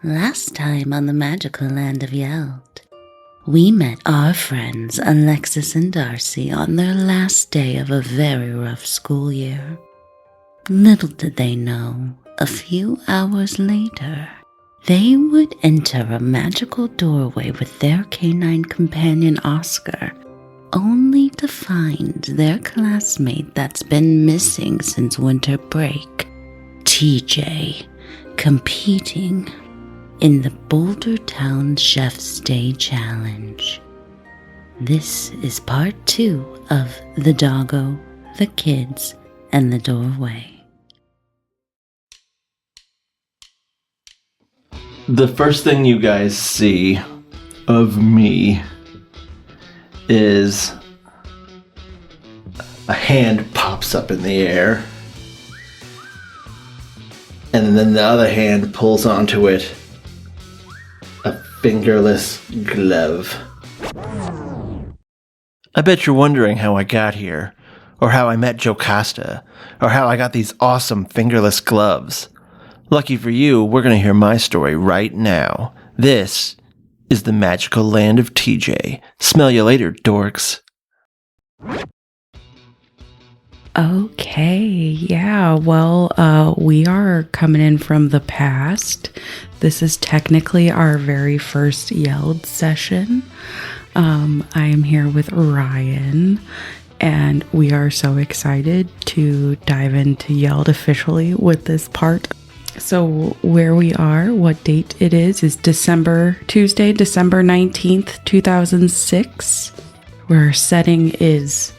Last time on the magical land of Yeld, we met our friends Alexus and Darcy on their last day of a very rough school year. Little did they know, a few hours later, they would enter a magical doorway with their canine companion Oskar, only to find their classmate that's been missing since winter break, TJ, competing in the Boulder Town Chef's Day Challenge. This is part 2 of The Doggo, The Kids, and The Doorway. The first thing you guys see of me is a hand pops up in the air, and then the other hand pulls onto it a fingerless glove. I bet you're wondering how I got here, or how I met Jocasta, or how I got these awesome fingerless gloves. Lucky for you, we're going to hear my story right now. This is the magical land of TJ. Smell you later, dorks. Okay, yeah, well, we are coming in from the past. This is technically our very first Yeld session. I am here with Ryan, and we are so excited to dive into Yeld officially with this part. So where we are, what date it is Tuesday, December 19th, 2006. Where our setting is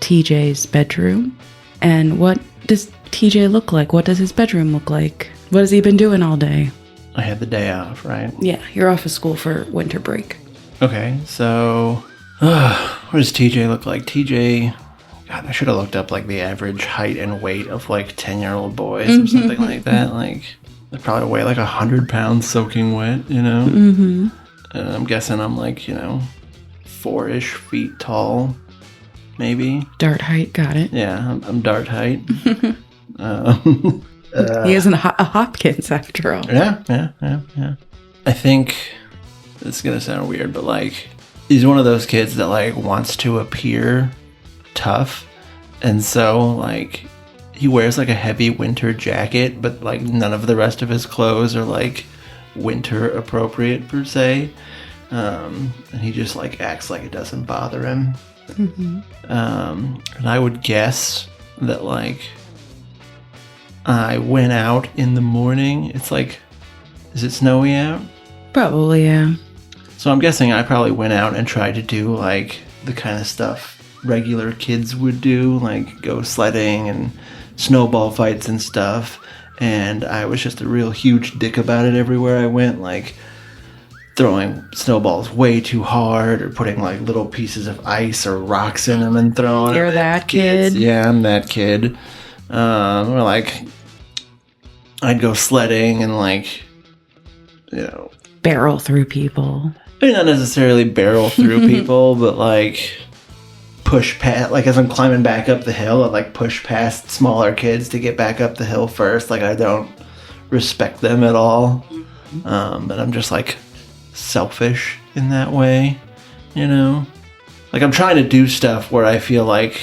TJ's bedroom. And what does TJ look like? What does his bedroom look like? What has he been doing all day? I had the day off, right? Yeah, you're off of school for winter break. Okay, so what does TJ look like? TJ, God, I should have looked up like the average height and weight of like 10-year-old boys or something like that. Like they probably weigh like 100 pounds soaking wet, you know? Mm-hmm. And I'm guessing I'm like, 4-ish feet tall. Maybe. Dart height, got it. Yeah, I'm dart height. He isn't a Hopkins after all. Yeah. I think this is going to sound weird, but like, he's one of those kids that like wants to appear tough. And so like, he wears like a heavy winter jacket, but like none of the rest of his clothes are like winter appropriate per se. And he just like acts like it doesn't bother him. Mm-hmm. And I would guess that like I went out in the morning. It's like, is it snowy out? Probably, yeah. So I'm guessing I probably went out and tried to do like the kind of stuff regular kids would do, like go sledding and snowball fights and stuff. And I was just a real huge dick about it everywhere I went, like throwing snowballs way too hard or putting like little pieces of ice or rocks in them and throwing. You're that kid? Yeah, I'm that kid. Or like I'd go sledding and like, barrel through people. I mean, not necessarily barrel through people, but like push past, like as I'm climbing back up the hill, I like push past smaller kids to get back up the hill first. Like I don't respect them at all. But I'm just like selfish in that way, like I'm trying to do stuff where I feel like,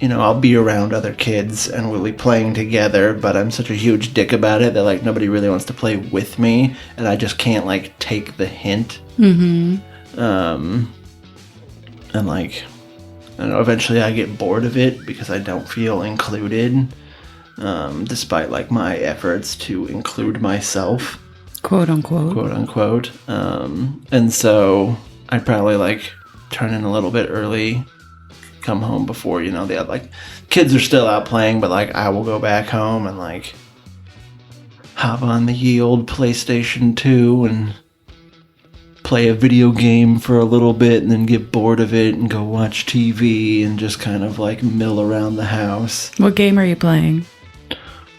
I'll be around other kids and we'll be playing together, but I'm such a huge dick about it that like nobody really wants to play with me, and I just can't like take the hint. Mm-hmm. And like, I don't know, eventually I get bored of it because I don't feel included, despite like my efforts to include myself. Quote unquote. Quote unquote. And so I'd probably like turn in a little bit early, come home before, the like kids are still out playing, but like I will go back home and like hop on the ye old PlayStation 2 and play a video game for a little bit and then get bored of it and go watch TV and just kind of like mill around the house. What game are you playing?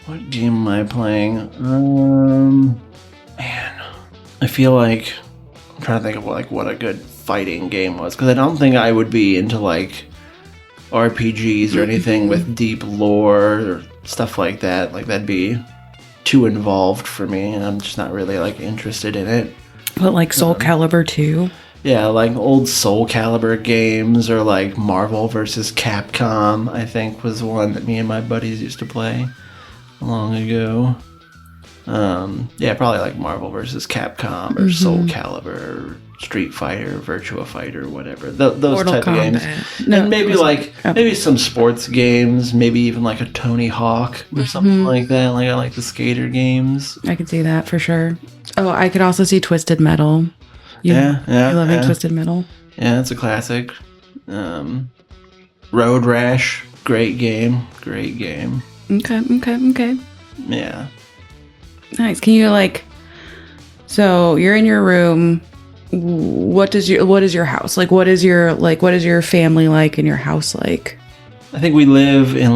What game am I playing? Man, I feel like I'm trying to think of like what a good fighting game was, because I don't think I would be into like RPGs or anything with deep lore or stuff like that. Like that'd be too involved for me, and I'm just not really like interested in it. But like Soul Calibur 2? Yeah, like old Soul Calibur games, or like Marvel vs. Capcom, I think was one that me and my buddies used to play long ago. Yeah, probably like Marvel vs. Capcom, or Soul Calibur, or Street Fighter, Virtua Fighter, whatever. Those Mortal type Kombat. of games. No, and maybe maybe some sports games, maybe even like a Tony Hawk or something like that. Like I like the skater games. I could see that for sure. Oh, I could also see Twisted Metal. Yeah. You're loving Twisted Metal? Yeah, it's a classic. Road Rash, great game. Okay. Yeah. Nice. Can you so you're in your room. What is your house like? What is your family like and your house like? I think we live in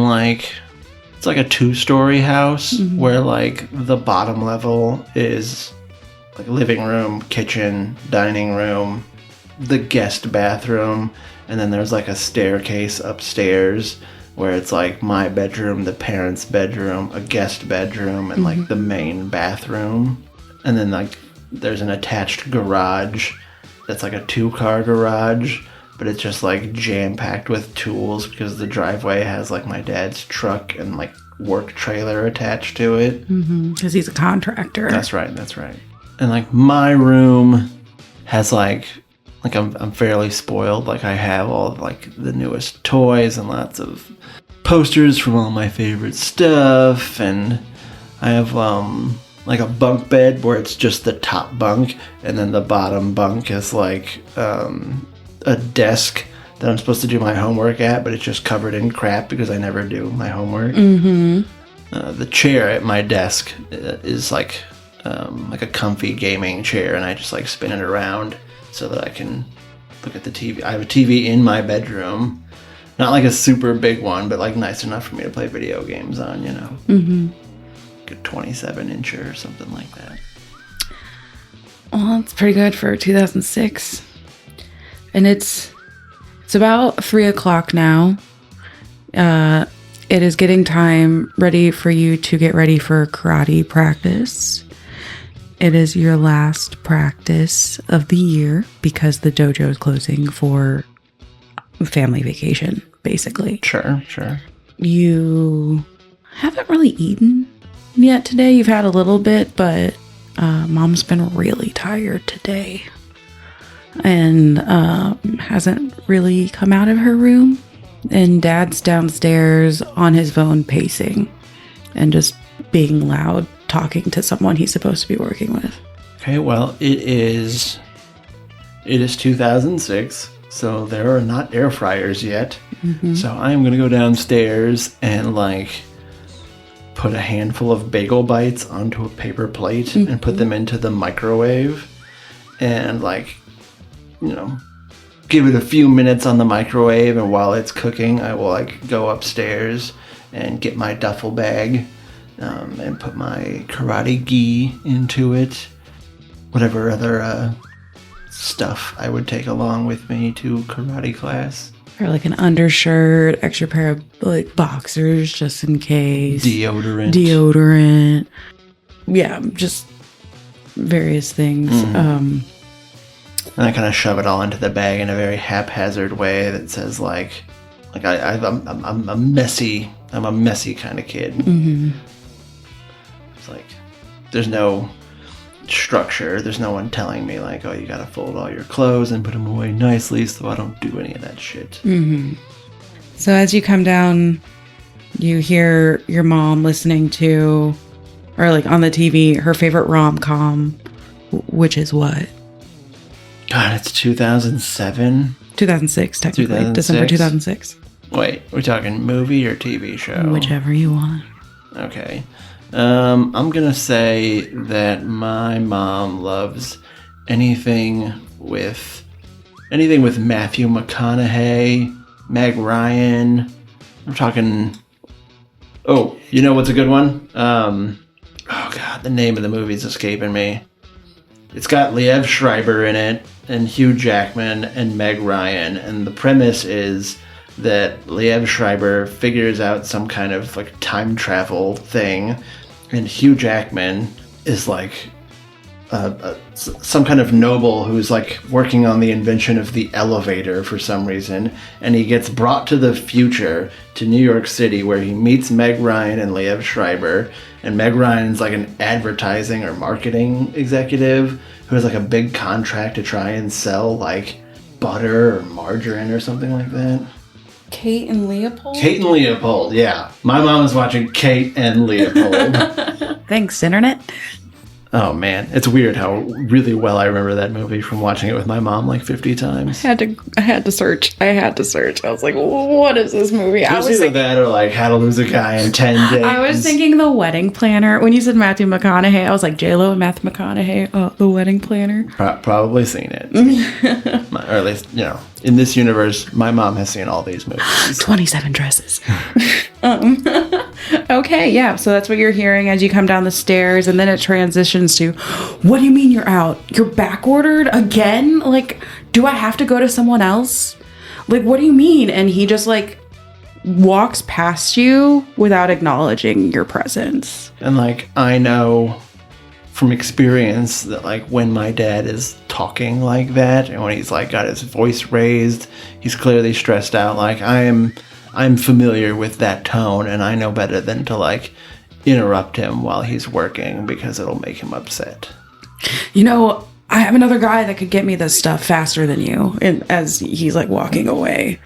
it's like a 2-story house where like the bottom level is like living room, kitchen, dining room, the guest bathroom, and then there's like a staircase upstairs where it's like my bedroom, the parents' bedroom, a guest bedroom, and like the main bathroom. And then like there's an attached garage that's like a 2-car garage, but it's just like jam-packed with tools because the driveway has like my dad's truck and like work trailer attached to it. Because he's a contractor. That's right. And like my room has like I'm fairly spoiled. Like I have all of like the newest toys and lots of posters from all my favorite stuff, and I have like a bunk bed where it's just the top bunk, and then the bottom bunk is like a desk that I'm supposed to do my homework at, but it's just covered in crap because I never do my homework. The chair at my desk is like a comfy gaming chair, and I just like spin it around so that I can look at the TV. I have a TV in my bedroom, not like a super big one, but like nice enough for me to play video games on, you know. Like a 27-incher or something like that. Well, that's pretty good for 2006. And it's about 3:00 now. It is getting time ready for you to get ready for karate practice. It is your last practice of the year because the dojo is closing for family vacation, basically. Sure. You haven't really eaten yet today. You've had a little bit, but Mom's been really tired today and hasn't really come out of her room. And Dad's downstairs on his phone pacing and just being loud, talking to someone he's supposed to be working with. Okay, well, it is 2006, so there are not air fryers yet. So I'm going to go downstairs and put a handful of bagel bites onto a paper plate and put them into the microwave and give it a few minutes on the microwave, and while it's cooking I will go upstairs and get my duffel bag and put my karate gi into it, whatever other stuff I would take along with me to karate class. Or an undershirt, extra pair of boxers just in case. Deodorant. Yeah, just various things. And I kind of shove it all into the bag in a very haphazard way that says I'm a messy kind of kid. It's there's no structure. There's no one telling me oh, you gotta fold all your clothes and put them away nicely, so I don't do any of that shit. So as you come down, you hear your mom listening to, or on the TV, her favorite rom-com, which is what? God, it's 2007? 2006, technically. 2006? December 2006. Wait, we're talking movie or TV show? Whichever you want. Okay. I'm gonna say that my mom loves anything with Matthew McConaughey, Meg Ryan. I'm talking. Oh, you know what's a good one? Oh God, the name of the movie's escaping me. It's got Liev Schreiber in it, and Hugh Jackman, and Meg Ryan, and the premise is that Liev Schreiber figures out some kind of time travel thing, and Hugh Jackman is like some kind of noble who's like working on the invention of the elevator for some reason, and he gets brought to the future to New York City where he meets Meg Ryan and Liev Schreiber, and Meg Ryan's like an advertising or marketing executive who has like a big contract to try and sell like butter or margarine or something like that. Kate and Leopold? Kate and Leopold, yeah. My mom was watching Kate and Leopold. Thanks, Internet. Oh man, it's weird how really well I remember that movie from watching it with my mom like 50 times. I had to search. I was like, what is this movie? It was either that or like How to Lose a Guy in 10 Days. I was thinking The Wedding Planner. When you said Matthew McConaughey, I was like, J-Lo and Matthew McConaughey, The Wedding Planner. Probably seen it. Or at least, in this universe, my mom has seen all these movies. 27 Dresses. Okay, yeah, so that's what you're hearing as you come down the stairs, and then it transitions to, what do you mean you're out? You're back ordered again? Like, do I have to go to someone else? Like, what do you mean? And he just like walks past you without acknowledging your presence. And like, I know from experience that like when my dad is talking like that, and when he's like got his voice raised, he's clearly stressed out. Like I'm familiar with that tone, and I know better than to like interrupt him while he's working because it'll make him upset. I have another guy that could get me this stuff faster than you. And as he's like walking away,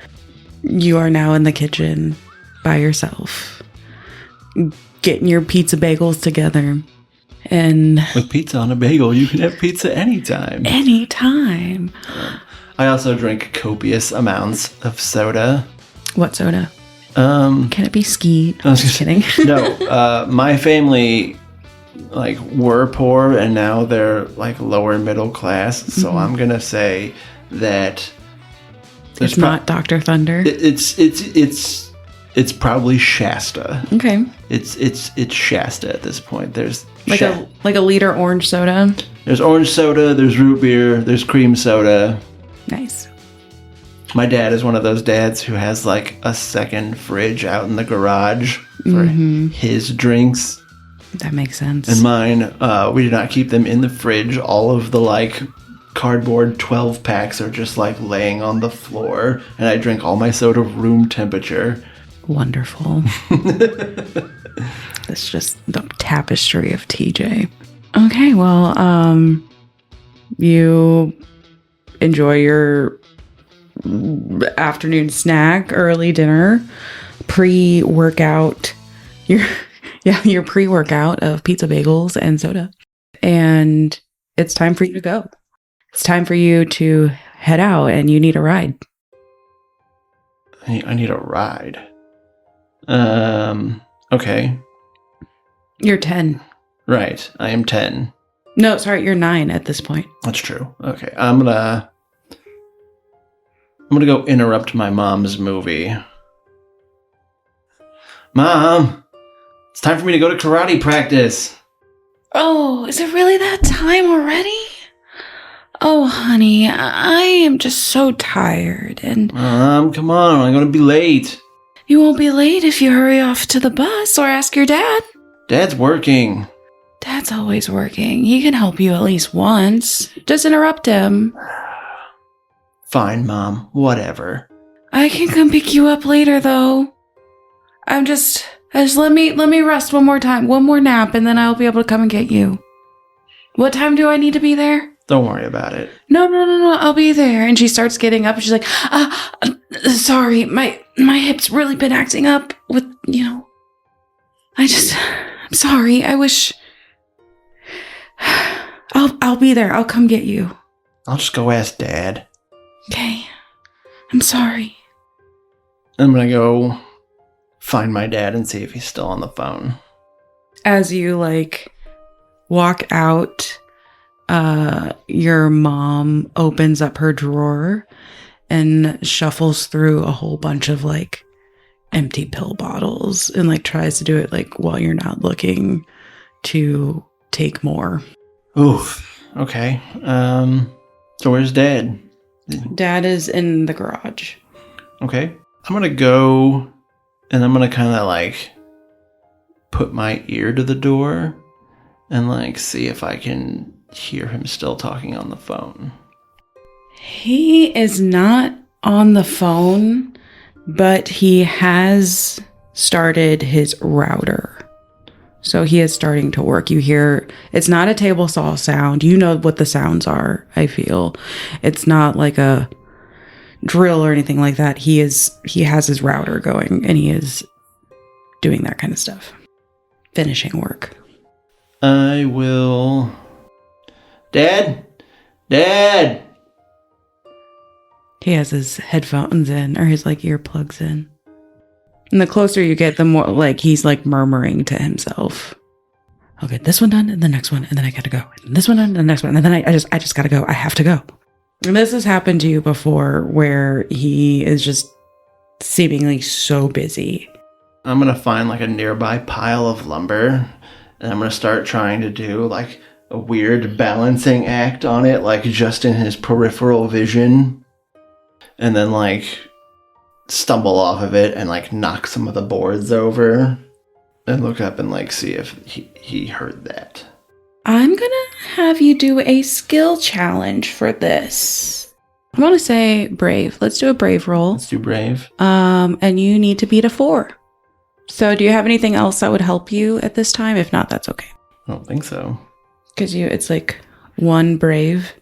you are now in the kitchen by yourself, getting your pizza bagels together. And with pizza on a bagel, you can have pizza anytime. Anytime. I also drink copious amounts of soda. What soda? Can it be Skeet? I'm just kidding. No, my family like were poor and now they're like lower middle class. So I'm gonna say that it's not Dr. Thunder. It's probably Shasta. Okay. It's Shasta at this point. There's like a liter orange soda. There's orange soda. There's root beer. There's cream soda. Nice. My dad is one of those dads who has like a second fridge out in the garage for his drinks. That makes sense. And mine, we do not keep them in the fridge. All of the like cardboard 12 packs are just like laying on the floor, and I drink all my soda room temperature. Wonderful. That's just the tapestry of TJ. Okay, well, you enjoy your afternoon snack, early dinner, pre-workout, your pre-workout of pizza bagels and soda. And it's time for you to go. It's time for you to head out, and you need a ride. I need a ride. Okay. You're 10. Right, I am 10. No, sorry, you're 9 at this point. That's true. Okay, I'm gonna go interrupt my mom's movie. Mom, it's time for me to go to karate practice. Oh, is it really that time already? Oh, honey, I am just so tired and... Mom, come on, I'm gonna be late. You won't be late if you hurry off to the bus or ask your dad. Dad's working. Dad's always working. He can help you at least once. Just interrupt him. Fine, Mom. Whatever. I can come pick you up later, though. Just let me rest one more time. One more nap, and then I'll be able to come and get you. What time do I need to be there? Don't worry about it. No, I'll be there. And she starts getting up, and she's like, sorry, my hip's really been acting up with, I'm sorry. I wish... I'll be there. I'll come get you. I'll just go ask Dad. Okay. I'm sorry. I'm gonna go find my dad and see if he's still on the phone. As you, walk out, your mom opens up her drawer and shuffles through a whole bunch of, empty pill bottles and, tries to do it, while you're not looking to take more. Oof. Okay. So where's Dad? Dad is in the garage. Okay. I'm gonna go and I'm gonna kind of put my ear to the door and like see if I can hear him still talking on the phone. He is not on the phone, but he has started his router. So he is starting to work. You hear, it's not a table saw sound. You know what the sounds are, I feel. It's not like a drill or anything like that. He has his router going and he is doing that kind of stuff. Finishing work. I will... Dad! Dad! He has his headphones in, or his like earplugs in. And the closer you get, the more like he's like murmuring to himself. I'll get this one done and the next one, and then I gotta go. And this one done and the next one, and then I just gotta go. I have to go. And this has happened to you before where he is just seemingly so busy. I'm gonna find like a nearby pile of lumber, and I'm gonna start trying to do like a weird balancing act on it, like just in his peripheral vision. And then like stumble off of it and like knock some of the boards over and look up and like see if he heard that. I'm gonna have you do a skill challenge for this. I want to say brave. Let's do a brave roll. Let's do brave. And you need to beat a 4. So do you have anything else that would help you at this time? If not, that's okay. I don't think so. Because it's like 1 brave.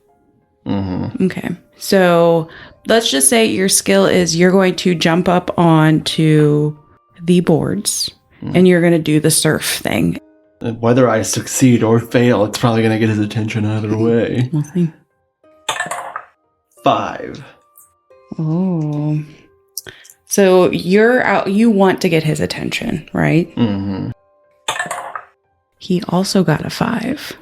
Mm-hmm. Okay. So let's just say your skill is you're going to jump up onto the boards and you're going to do the surf thing. Whether I succeed or fail, it's probably going to get his attention either way. We'll see. 5. Oh. So you're out. You want to get his attention, right? Mm-hmm. He also got a 5.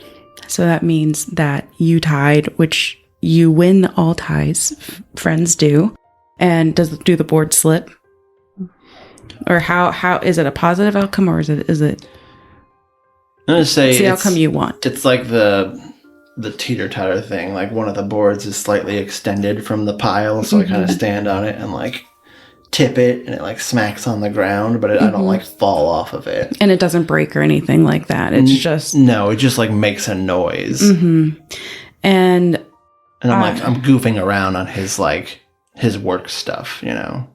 So that means that you tied, which you win all ties. Friends do. And do the board slip? Or how is it a positive outcome, or is it I'm gonna say it's the outcome you want? It's like the teeter-totter thing. Like one of the boards is slightly extended from the pile, so I kind of stand on it and like tip it, and it like smacks on the ground, but I don't like fall off of it. And it doesn't break or anything like that. It's just no, it just like makes a noise. Mm-hmm. And I'm goofing around on his work stuff, you know.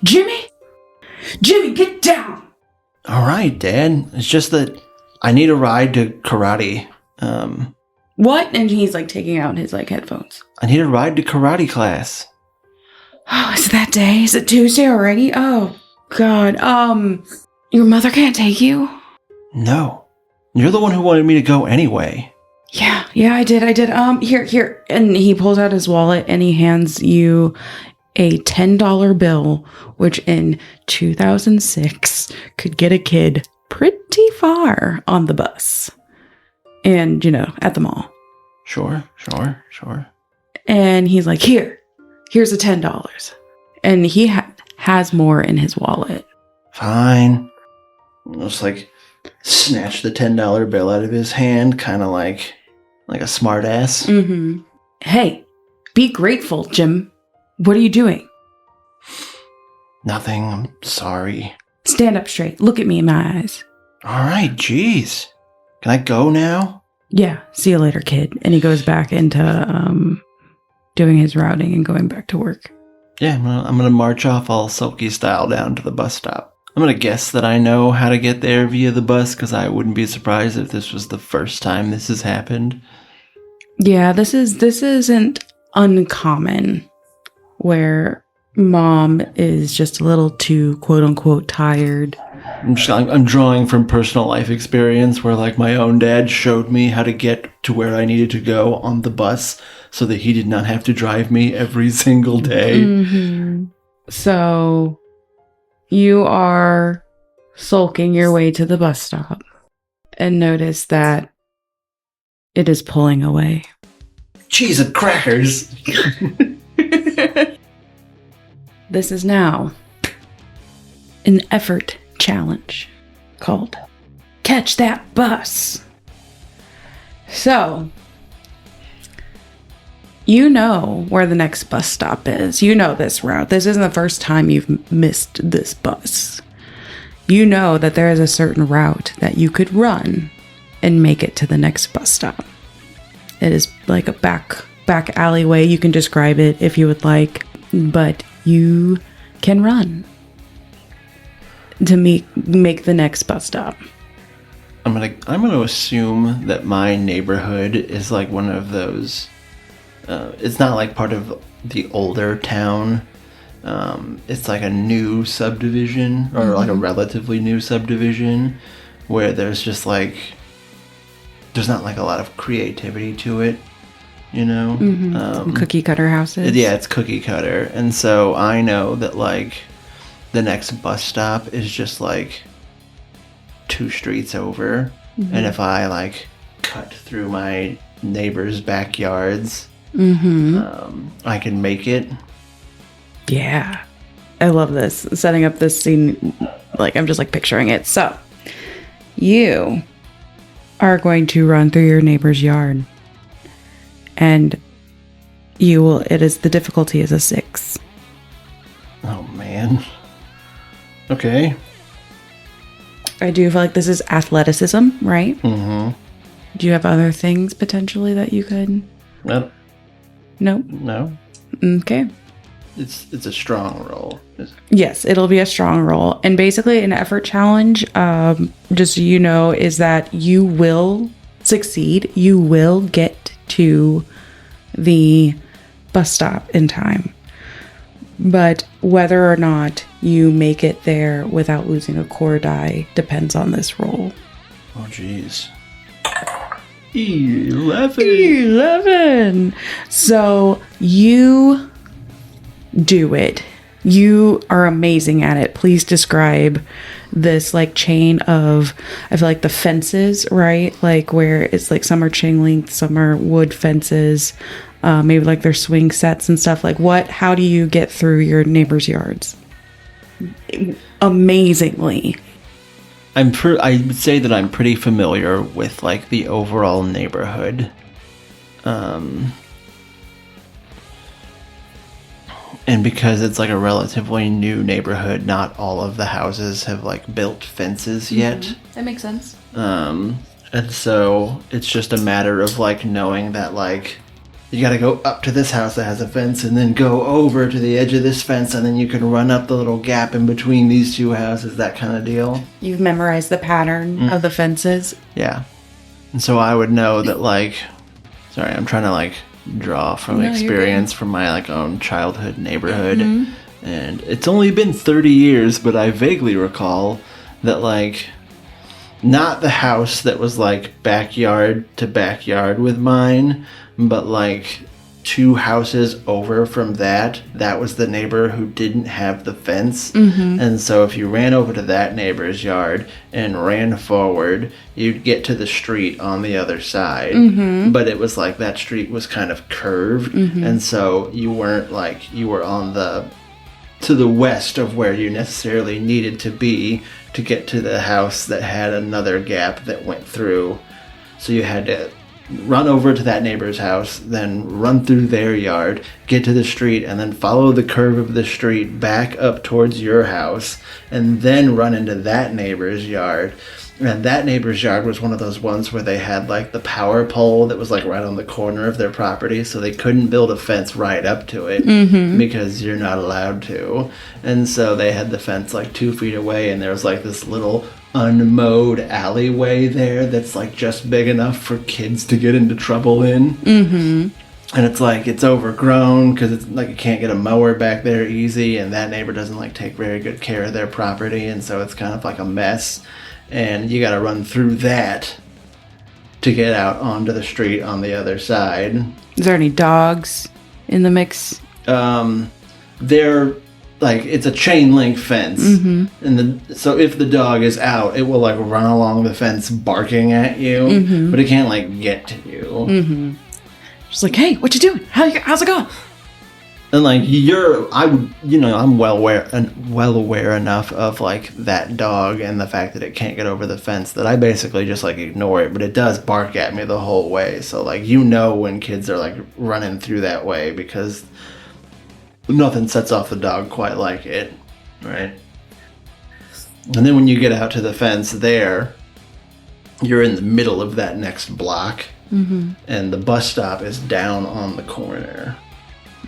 Jimmy, get down. All right, Dad. It's just that I need a ride to karate. What? And he's like taking out his like headphones. I need a ride to karate class. Oh, is it that day? Is it Tuesday already? Oh, God. Your mother can't take you? No. You're the one who wanted me to go anyway. Yeah, I did. Here. And he pulls out his wallet and he hands you a $10 bill, which in 2006 could get a kid pretty far on the bus. And, at the mall. Sure. And he's like, here's a $10. And he has more in his wallet. Fine. I'll just snatch the $10 bill out of his hand, kind of like a smart ass. Mm-hmm. Hey, be grateful, Jim. What are you doing? Nothing. I'm sorry. Stand up straight. Look at me in my eyes. All right, jeez. Can I go now? Yeah, see you later, kid. And he goes back into doing his routing and going back to work. Yeah, I'm gonna march off all sulky style down to the bus stop. I'm gonna guess that I know how to get there via the bus, because I wouldn't be surprised if this was the first time this has happened. Yeah, this isn't uncommon, where mom is just a little too quote unquote tired. I'm drawing from personal life experience where my own dad showed me how to get to where I needed to go on the bus so that he did not have to drive me every single day. Mm-hmm. So you are sulking your way to the bus stop and notice that it is pulling away. Cheese and crackers! This is now an effort challenge called Catch That Bus. So, you know where the next bus stop is. You know this route. This isn't the first time you've missed this bus. you know that there is a certain route that you could run and make it to the next bus stop. It is like a back alleyway. You can describe it if you would like, but you can run to make the next bus stop. I'm gonna assume that my neighborhood is like one of those. It's not like part of the older town. It's like a new subdivision, or like a relatively new subdivision, where there's just like there's not like a lot of creativity to it, you know. Cookie cutter houses. Yeah, it's cookie cutter, and so I know that like the next bus stop is just like 2 streets over, and if I like cut through my neighbors' backyards, I can make it. Yeah, I love this. Setting up this scene, like I'm just like picturing it. So you are going to run through your neighbor's yard, and the difficulty is a 6. Oh man. Okay. I do feel like this is athleticism, right? Mm-hmm. Do you have other things potentially that you could? Nope. Nope. No. Okay. It's a strong roll. Yes, it'll be a strong roll. And basically an effort challenge, just so you know, is that you will succeed. You will get to the bus stop in time. But whether or not you make it there without losing a core die depends on this roll. Oh, jeez. 11. 11. So you do it. You are amazing at it. Please describe this like chain of, I feel like the fences, right? Like where it's like some are chain link, some are wood fences. Maybe like their swing sets and stuff. Like how do you get through your neighbors' yards? Amazingly. I would say that I'm pretty familiar with like the overall neighborhood. And because it's like a relatively new neighborhood, not all of the houses have like built fences yet. That makes sense. And so it's just a matter of like knowing that like you gotta go up to this house that has a fence and then go over to the edge of this fence and then you can run up the little gap in between these 2 houses, that kind of deal. You've memorized the pattern of the fences. Yeah. And so I would know that like, sorry, I'm trying to like draw from experience from my like own childhood neighborhood. And it's only been 30 years, but I vaguely recall that like not the house that was like backyard to backyard with mine, but like 2 houses over from that was the neighbor who didn't have the fence. And so if you ran over to that neighbor's yard and ran forward, you'd get to the street on the other side. But it was like that street was kind of curved, and so you weren't like, you were on to the west of where you necessarily needed to be to get to the house that had another gap that went through. So you had to run over to that neighbor's house, then run through their yard, get to the street, and then follow the curve of the street back up towards your house, and then run into that neighbor's yard. And that neighbor's yard was one of those ones where they had like the power pole that was like right on the corner of their property, so they couldn't build a fence right up to it because you're not allowed to. And so they had the fence like 2 feet away, and there was like this little unmowed alleyway there that's like just big enough for kids to get into trouble in. And it's like it's overgrown because it's like you can't get a mower back there easy, and that neighbor doesn't like take very good care of their property, and so it's kind of like a mess. And you got to run through that to get out onto the street on the other side. Is there any dogs in the mix? They're like, it's a chain link fence, and so if the dog is out, it will like run along the fence barking at you, but it can't like get to you. Just like, hey, what you doing? How's it going? And like I'm well aware enough of like that dog and the fact that it can't get over the fence that I basically just like ignore it, but it does bark at me the whole way. So like when kids are like running through that way, because nothing sets off the dog quite like it, right? And then when you get out to the fence there, you're in the middle of that next block. Mm-hmm. And the bus stop is down on the corner.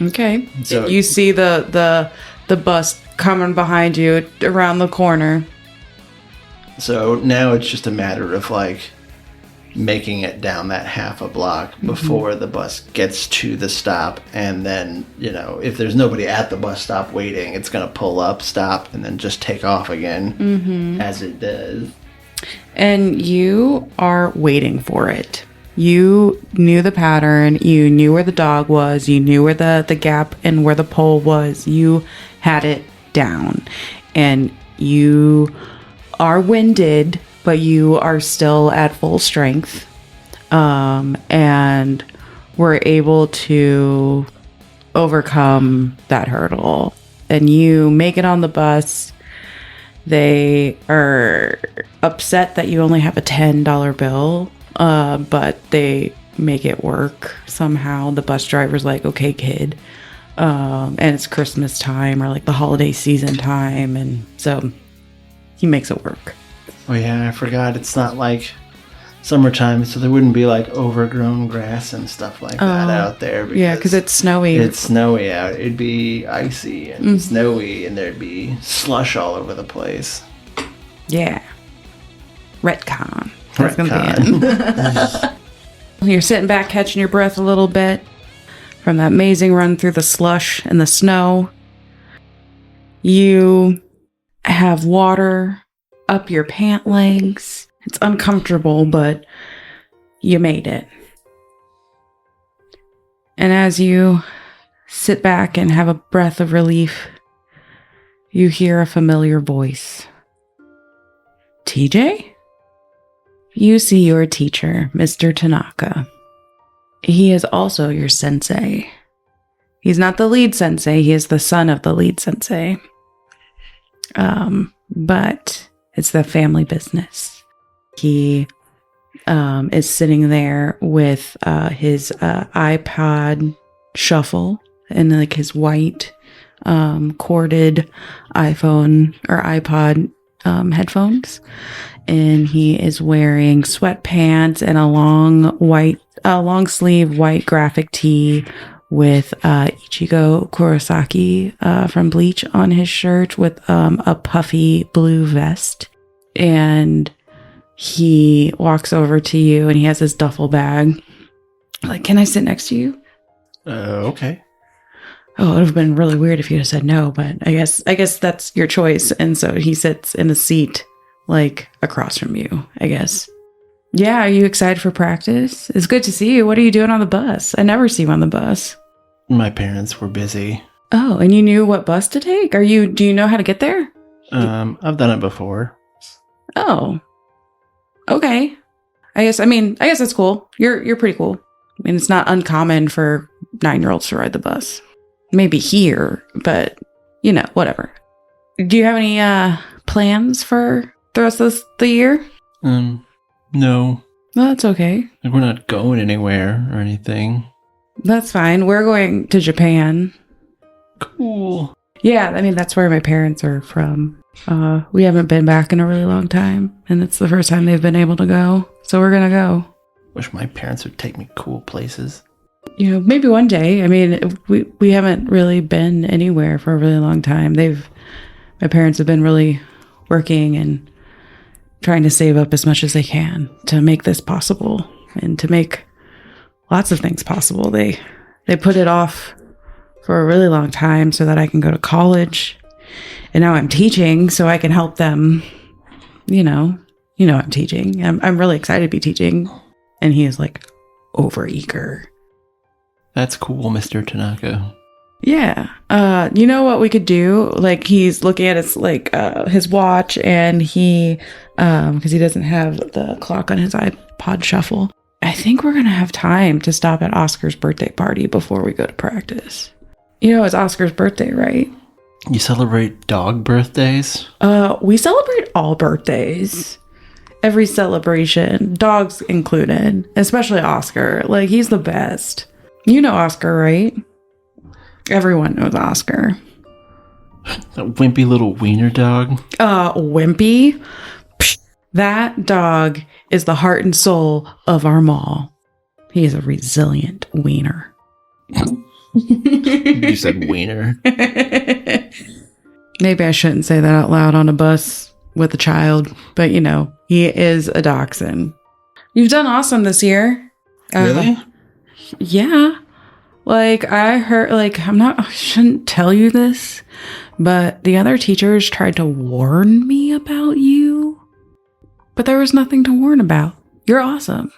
Okay. So you see the bus coming behind you around the corner. So now it's just a matter of like making it down that half a block before the bus gets to the stop. And then, you know, if there's nobody at the bus stop waiting, it's going to pull up, stop, and then just take off again as it does. And you are waiting for it. You knew the pattern. You knew where the dog was. You knew where the gap and where the pole was. You had it down. And you are winded, but you are still at full strength. And were able to overcome that hurdle. And you make it on the bus. They are upset that you only have a $10 bill, but they make it work somehow. The bus driver's like, okay, kid. And it's Christmas time or like the holiday season time. And so he makes it work. Oh, yeah, I forgot. It's not like summertime, so there wouldn't be like overgrown grass and stuff like that out there. Because it's snowy. It's snowy out. It'd be icy and snowy, and there'd be slush all over the place. Yeah. Retcon. That's going to be it. You're sitting back, catching your breath a little bit from that amazing run through the slush and the snow. You have water up your pant legs. It's uncomfortable, but you made it. And as you sit back and have a breath of relief, you hear a familiar voice. TJ? You see your teacher, Mr. Tanaka. He is also your sensei. He's not the lead sensei, he is the son of the lead sensei. But it's the family business. He is sitting there with his iPod shuffle and like his white corded iPhone or iPod headphones. And he is wearing sweatpants and a long sleeve white graphic tee with Ichigo Kurosaki from Bleach on his shirt with a puffy blue vest. And he walks over to you and he has his duffel bag. Like, can I sit next to you? Okay. Oh, it would have been really weird if you had said no, but I guess that's your choice. And so he sits in a seat like across from you, I guess. Yeah, are you excited for practice? It's good to see you. What are you doing on the bus? I never see you on the bus. My parents were busy. Oh, and you knew what bus to take? Do you know how to get there? I've done it before. Oh. Okay. I guess that's cool. You're pretty cool. I mean, it's not uncommon for 9-year-olds to ride the bus. Maybe here, but you know, whatever. Do you have any plans for the rest of the year? No. Well, that's okay. We're not going anywhere or anything. That's fine. We're going to Japan. Cool. Yeah, I mean, that's where my parents are from. We haven't been back in a really long time, and it's the first time they've been able to go. So we're going to go. Wish my parents would take me cool places. You know, maybe one day. I mean, we haven't really been anywhere for a really long time. My parents have been really working and trying to save up as much as they can to make this possible and to make lots of things possible. They put it off for a really long time so that I can go to college. And now I'm teaching so I can help them. You know I'm teaching. I'm really excited to be teaching. And he is like over eager. That's cool, Mr. Tanaka. Yeah. You know what we could do? Like, he's looking at his watch, and he, because he doesn't have the clock on his iPod shuffle. I think we're going to have time to stop at Oscar's birthday party before we go to practice. You know, it's Oscar's birthday, right? You celebrate dog birthdays? We celebrate all birthdays. Every celebration, dogs included, especially Oskar. Like, he's the best. You know Oskar, right? Everyone knows Oskar. That wimpy little wiener dog. Wimpy? Psh, that dog is the heart and soul of our mall. He is a resilient wiener. You said wiener. Maybe I shouldn't say that out loud on a bus with a child, but he is a dachshund. You've done awesome this year. Really? Yeah. Like, I heard, I shouldn't tell you this, but the other teachers tried to warn me about you. But there was nothing to warn about. You're awesome.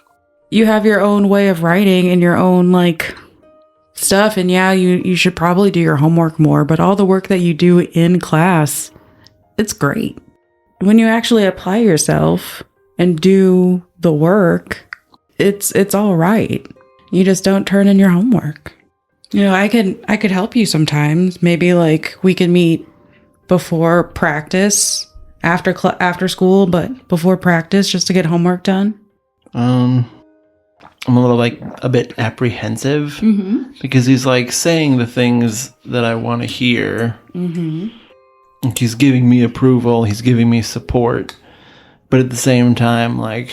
You have your own way of writing and your own, stuff. And yeah, you should probably do your homework more, but all the work that you do in class, it's great. When you actually apply yourself and do the work, it's all right. You just don't turn in your homework. I could help you sometimes. Maybe we could meet before practice, after school, but before practice, just to get homework done. I'm a little a bit apprehensive because he's saying the things that I want to hear. He's giving me approval. He's giving me support, but at the same time, I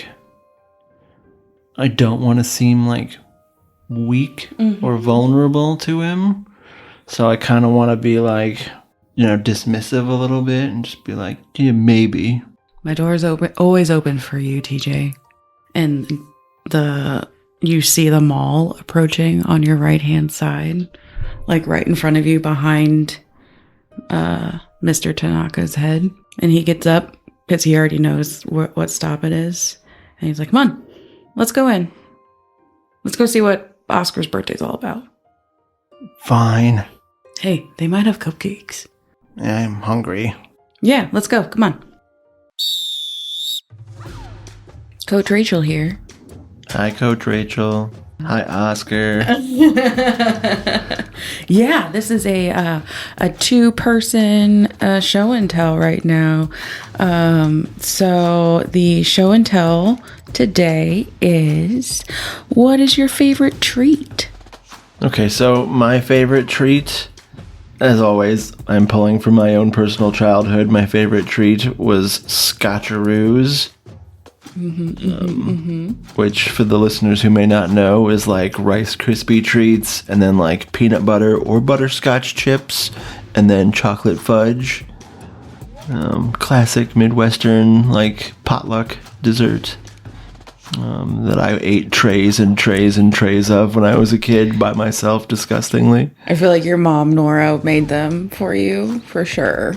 don't want to seem weak or vulnerable to him. So I kind of want to be dismissive a little bit and just be yeah, maybe. My door is always open for you, TJ. And you see the mall approaching on your right-hand side, right in front of you behind Mr. Tanaka's head. And he gets up because he already knows what stop it is. And he's like, come on, let's go in. Let's go see what Oscar's birthday's all about. Fine. Hey, they might have cupcakes. Yeah, I'm hungry. Yeah, let's go. Come on. Coach Rachel here. Hi, Coach Rachel. Hi, Oskar. Yeah, this is a two-person show and tell right now. So the show and tell today is, what is your favorite treat? Okay, so my favorite treat, as always, I'm pulling from my own personal childhood. My favorite treat was Scotcheroos. Which, for the listeners who may not know, is Rice Krispie treats, and then peanut butter or butterscotch chips, and then chocolate fudge. Classic Midwestern potluck dessert that I ate trays and trays and trays of when I was a kid by myself, disgustingly. I feel like your mom Nora made them for you for sure.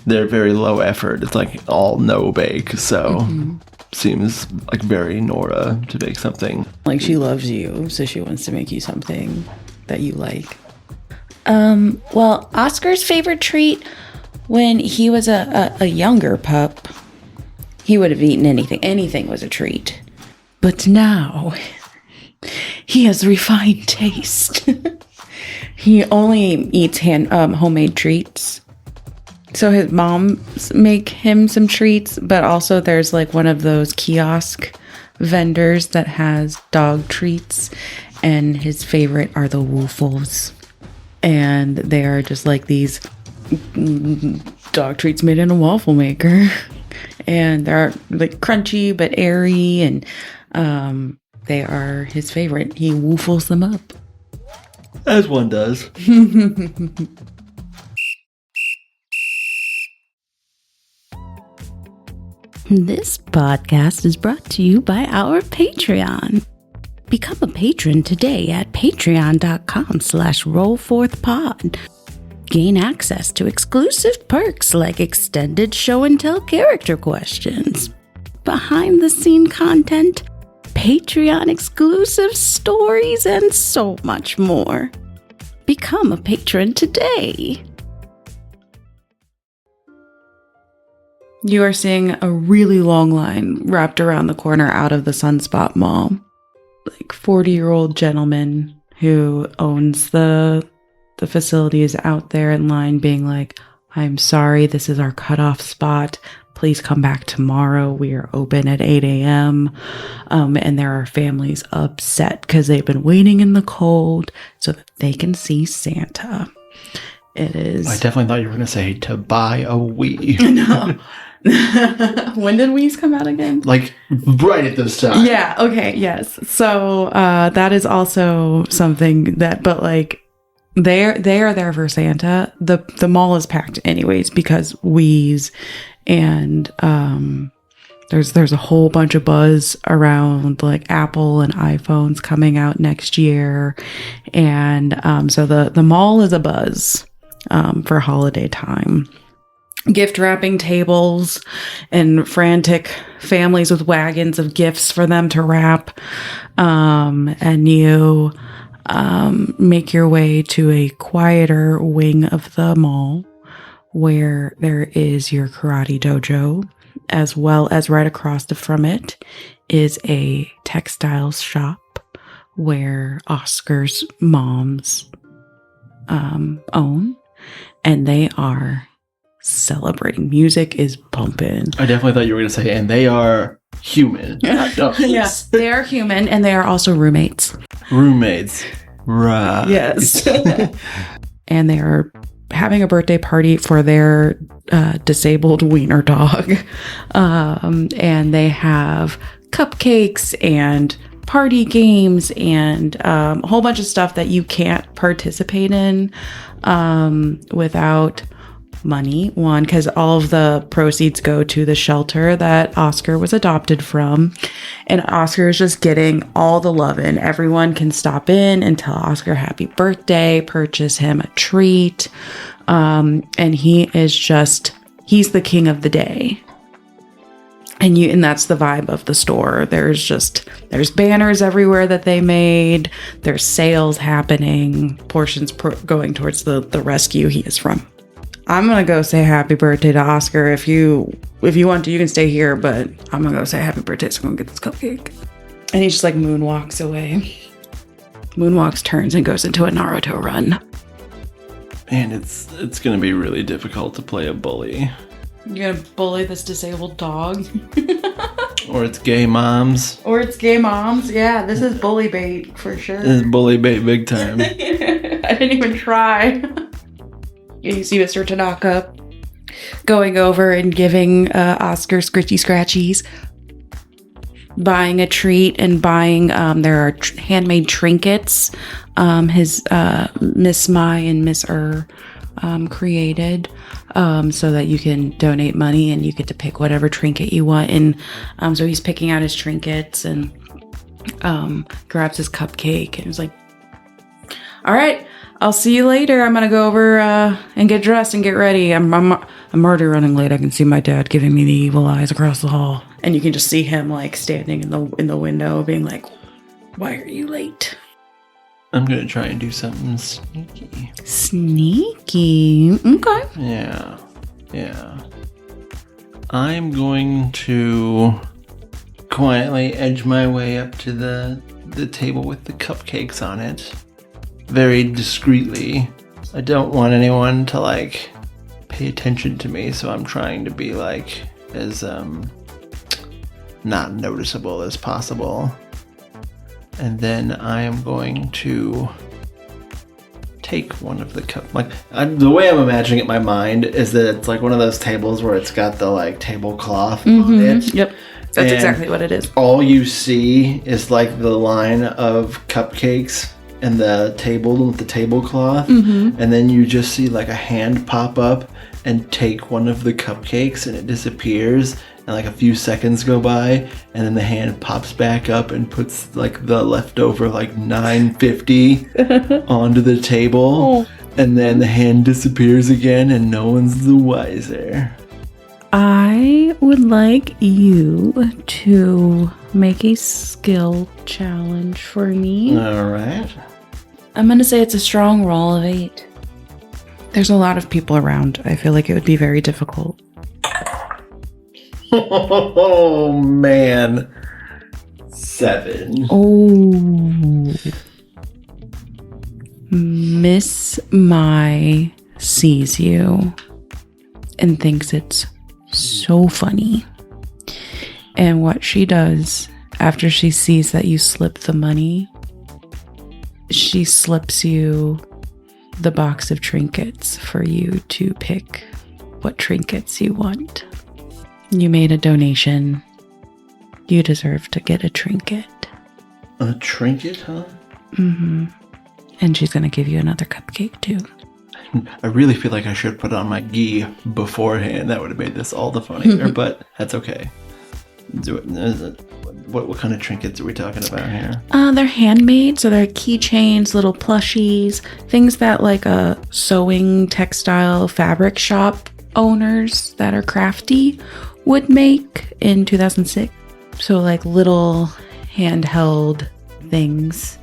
They're very low effort. It's all no bake, so seems very Nora to bake something. She loves you, so she wants to make you something that you like. Well, Oscar's favorite treat when he was a younger pup, he would have eaten anything. Anything was a treat. But now, he has refined taste. He only eats homemade treats. So his mom make him some treats, but also there's one of those kiosk vendors that has dog treats, and his favorite are the woofles. And they are just these dog treats made in a waffle maker. And they're crunchy but airy, and they are his favorite. He woofles them up. As one does. This podcast is brought to you by our Patreon. Become a patron today at patreon.com/rollforthpod. Gain access to exclusive perks like extended show and tell character questions, behind the scene content, Patreon exclusive stories, and so much more. Become a patron today. You are seeing a really long line wrapped around the corner out of the Sunspot Mall. 40-year-old gentleman who owns the facility is out there in line being I'm sorry, this is our cutoff spot. Please come back tomorrow. We are open at 8 a.m. And there are families upset because they've been waiting in the cold so that they can see Santa. It is. I definitely thought you were going to say to buy a Wii. No. When did Wii's come out again? Like right at this time. Yeah. Okay. Yes. So that is also something that, but like they are there for Santa. The mall is packed anyways because Wii's and there's a whole bunch of buzz around like Apple and iPhones coming out next year, and so the mall is a buzz for holiday time. Gift wrapping tables and frantic families with wagons of gifts for them to wrap. And you make your way to a quieter wing of the mall where there is your karate dojo, as well as right across from it is a textiles shop where Oscar's mom's own, and they are celebrating. Music is pumping. I definitely thought you were going to say, and they are human. Yes, they are human, and they are also roommates. Roommates. Right. Yes. And they are having a birthday party for their disabled wiener dog. And they have cupcakes and party games and a whole bunch of stuff that you can't participate in without money. One, because all of the proceeds go to the shelter that Oskar was adopted from, and Oskar is just getting all the loving. Everyone can stop in and tell Oskar happy birthday, purchase him a treat, and he's the king of the day. And that's the vibe of the store. There's banners everywhere that they made. There's sales happening, portions going towards the rescue he is from. I'm going to go say happy birthday to Oskar. If you want to, you can stay here, but I'm going to go say happy birthday, so I'm going to get this cupcake. And he just like moonwalks away. Moonwalks, turns, and goes into a Naruto run. Man, it's going to be really difficult to play a bully. You're going to bully this disabled dog? Or it's gay moms. Yeah, this is bully bait for sure. This is bully bait big time. I didn't even try. You see Mr. Tanaka going over and giving Oskar scritchy scratchies, buying a treat, and buying, there are handmade trinkets his Miss Mi and Mi-Err created, so that you can donate money and you get to pick whatever trinket you want. And so he's picking out his trinkets and grabs his cupcake and is like, all right, I'll see you later. I'm gonna go over and get dressed and get ready. I'm already running late. I can see my dad giving me the evil eyes across the hall, and you can just see him like standing in the window, being like, "Why are you late?" I'm gonna try and do something sneaky. Sneaky. Okay. Yeah. I'm going to quietly edge my way up to the table with the cupcakes on it. Very discreetly. I don't want anyone to like pay attention to me, so I'm trying to be like as not noticeable as possible. And then I am going to take one of the the way I'm imagining it in my mind is that it's like one of those tables where it's got the like tablecloth on it. Yep. That's exactly what it is. All you see is like the line of cupcakes and the table with the tablecloth, and then you just see like a hand pop up and take one of the cupcakes, and it disappears, and like a few seconds go by, and then the hand pops back up and puts like the leftover like $9.50 onto the table, and then the hand disappears again, and no one's the wiser. I would like you to make a skill challenge for me. All right. I'm going to say it's a strong roll of 8. There's a lot of people around. I feel like it would be very difficult. Oh, man. 7. Oh. Miss Mi sees you and thinks it's so funny. And what she does after she sees that you slip the money, she slips you the box of trinkets for you to pick what trinkets you want. You made a donation. You deserve to get a trinket. A trinket, huh? Mm-hmm. And she's going to give you another cupcake, too. I really feel like I should put on my gi beforehand. That would have made this all the funnier, but that's okay. What kind of trinkets are we talking about here? They're handmade, so they're keychains, little plushies, things that like a sewing, textile, fabric shop owners that are crafty would make in 2006. So like little handheld things.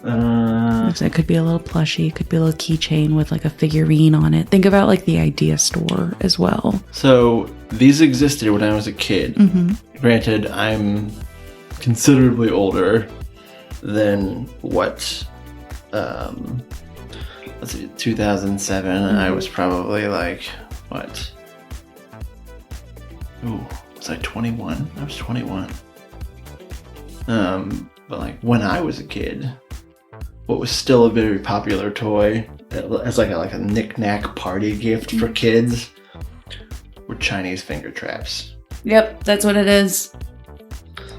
So it could be a little plushie, it could be a little keychain with like a figurine on it. Think about like the idea store as well. So these existed when I was a kid. Mm-hmm. Granted, I'm considerably older than what, let's see, 2007. Mm-hmm. I was probably like, what? Ooh, was I 21? I was 21. But like when I was a kid, what was still a very popular toy as like a knick-knack party gift for kids were Chinese finger traps. Yep, that's what it is.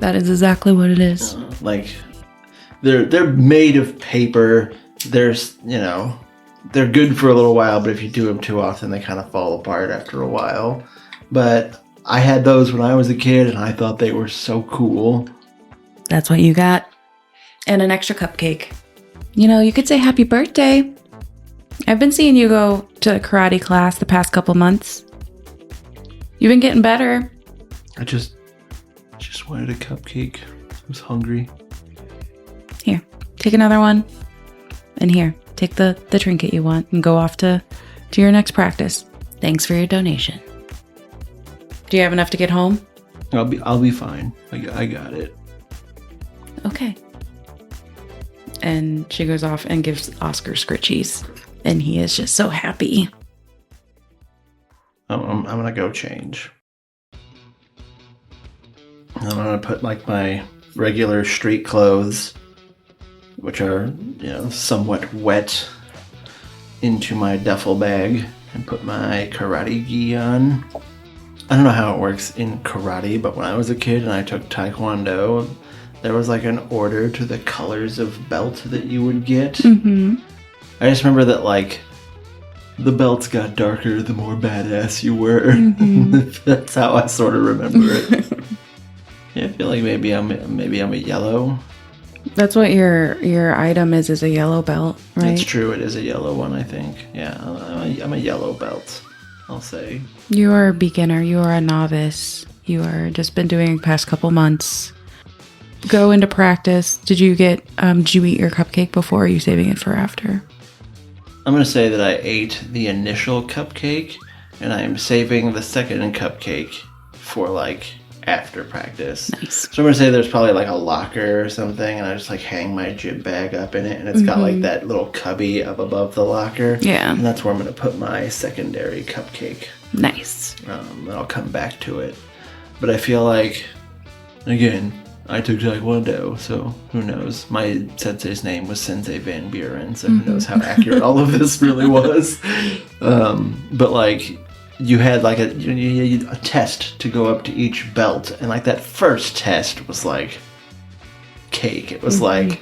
That is exactly what it is. Like they're made of paper. There's, they're good for a little while, but if you do them too often, they kind of fall apart after a while. But I had those when I was a kid, and I thought they were so cool. That's what you got. And an extra cupcake. You could say happy birthday. I've been seeing you go to karate class the past couple months. You've been getting better. I just wanted a cupcake. I was hungry. Here, take another one. And here, take the trinket you want and go off to your next practice. Thanks for your donation. Do you have enough to get home? I'll be fine. I got it. Okay. And she goes off and gives Oskar scritchies. And he is just so happy. I'm going to go change. I'm going to put like my regular street clothes, which are, somewhat wet, into my duffel bag and put my karate gi on. I don't know how it works in karate, but when I was a kid and I took taekwondo, there was like an order to the colors of belt that you would get. Mm-hmm. I just remember that like the belts got darker the more badass you were. Mm-hmm. That's how I sort of remember it. Yeah, I feel like maybe I'm a yellow. That's what your item is a yellow belt, right? That's true. It is a yellow one, I think. Yeah, I'm a yellow belt, I'll say. You are a beginner. You are a novice. You are just been doing the past couple months. Go into practice. Did you eat your cupcake before, or are you saving it for after? I'm going to say that I ate the initial cupcake, and I am saving the second cupcake for like after practice. Nice. So I'm going to say there's probably like a locker or something, and I just like hang my jib bag up in it, and it's got like that little cubby up above the locker. Yeah. And that's where I'm going to put my secondary cupcake. Nice. And I'll come back to it. But I feel like, again, I took Taekwondo, so who knows? My sensei's name was Sensei Van Buren, so who knows how accurate all of this really was. But like, you had like a test to go up to each belt, and like that first test was like cake. It was like,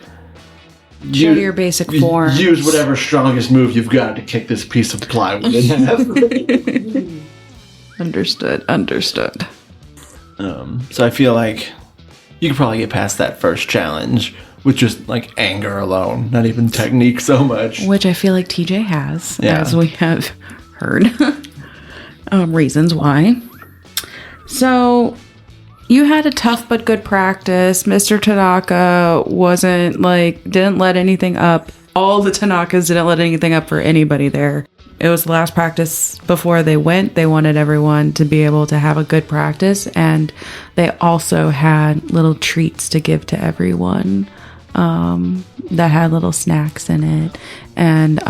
show your basic form. Use whatever strongest move you've got to kick this piece of plywood in half. Understood. So I feel like you could probably get past that first challenge with just like anger alone, not even technique so much. Which I feel like TJ has, as we have heard. Reasons why. So you had a tough but good practice. Mr. Tanaka didn't let anything up. All the Tanakas didn't let anything up for anybody there. It was the last practice before they went. They wanted everyone to be able to have a good practice, and they also had little treats to give to everyone that had little snacks in it and